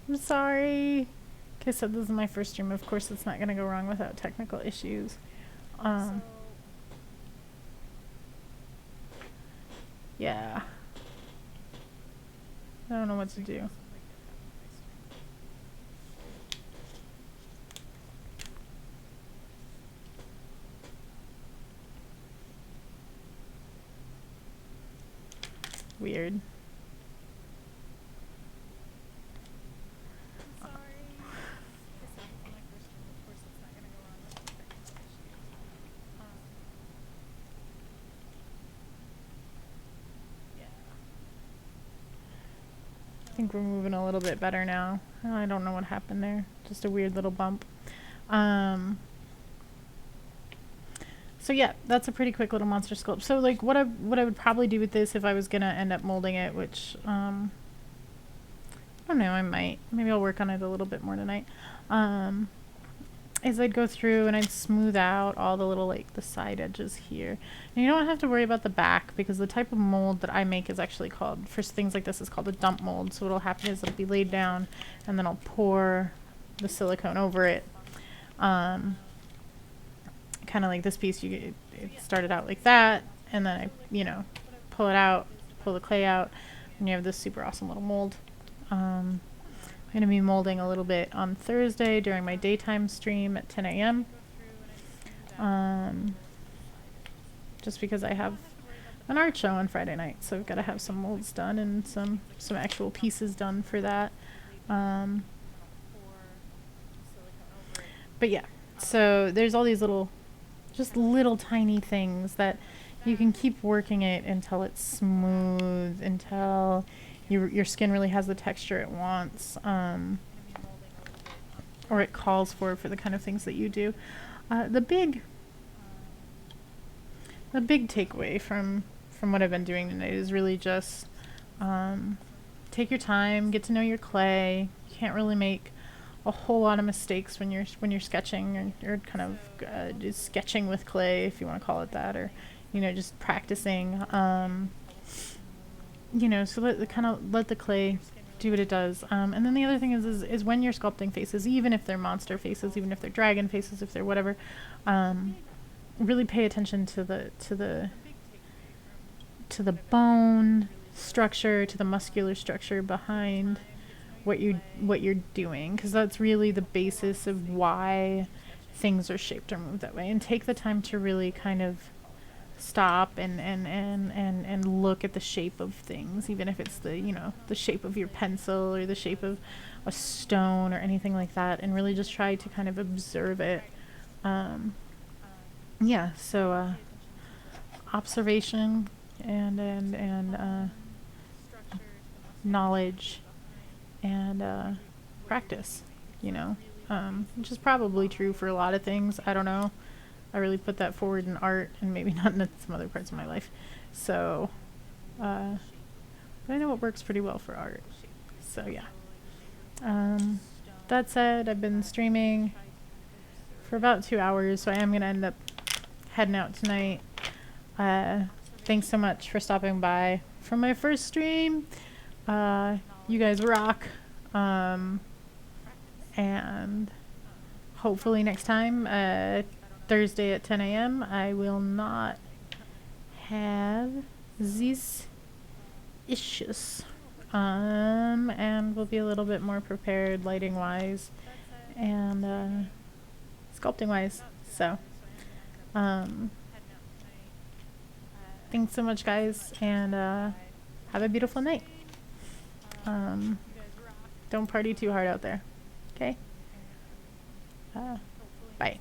Speaker 1: I'm sorry. Like I said, this is my first stream. Of course, it's not going to go wrong without technical issues. Yeah. I don't know what to do. Weird. I think we're moving a little bit better now. I don't know what happened there. Just a weird little bump. So yeah, that's a pretty quick little monster sculpt. So like what I would probably do with this if I was gonna end up molding it, which I don't know, I might. Maybe I'll work on it a little bit more tonight. Is I'd go through and I'd smooth out all the little like the side edges here. And you don't have to worry about the back because the type of mold that I make is actually called, for things like this, is called a dump mold. So what'll happen is it'll be laid down and then I'll pour the silicone over it. Kind of like this piece, it started out like that, and then I, pull it out, pull the clay out, and you have this super awesome little mold. I'm going to be molding a little bit on Thursday during my daytime stream at 10 a.m. Just because I have an art show on Friday night, so I've got to have some molds done and some actual pieces done for that. But yeah, so there's all these little tiny things that you can keep working it until it's smooth, until your skin really has the texture it wants, or it calls for the kind of things that you do. The big takeaway from what I've been doing tonight is really just take your time, get to know your clay. You can't really make a whole lot of mistakes when you're sketching, or kind of just sketching with clay, if you want to call it that, or just practicing. So let the clay do what it does. And then the other thing is when you're sculpting faces, even if they're monster faces, even if they're dragon faces, if they're whatever, really pay attention to the bone structure, to the muscular structure behind what you're doing, because that's really the basis of why things are shaped or moved that way. And take the time to really kind of stop and look at the shape of things, even if it's the shape of your pencil or the shape of a stone or anything like that, and really just try to kind of observe it. So observation and knowledge and practice, which is probably true for a lot of things. I don't know. I really put that forward in art and maybe not in some other parts of my life. So, but I know it works pretty well for art. So yeah. That said, I've been streaming for about 2 hours, so I am going to end up heading out tonight. Thanks so much for stopping by for my first stream. You guys rock. And hopefully next time, Thursday at 10 a.m. I will not have these issues. And we'll be a little bit more prepared lighting wise and sculpting wise. So thanks so much, guys, and have a beautiful night. Don't party too hard out there. Okay? Bye.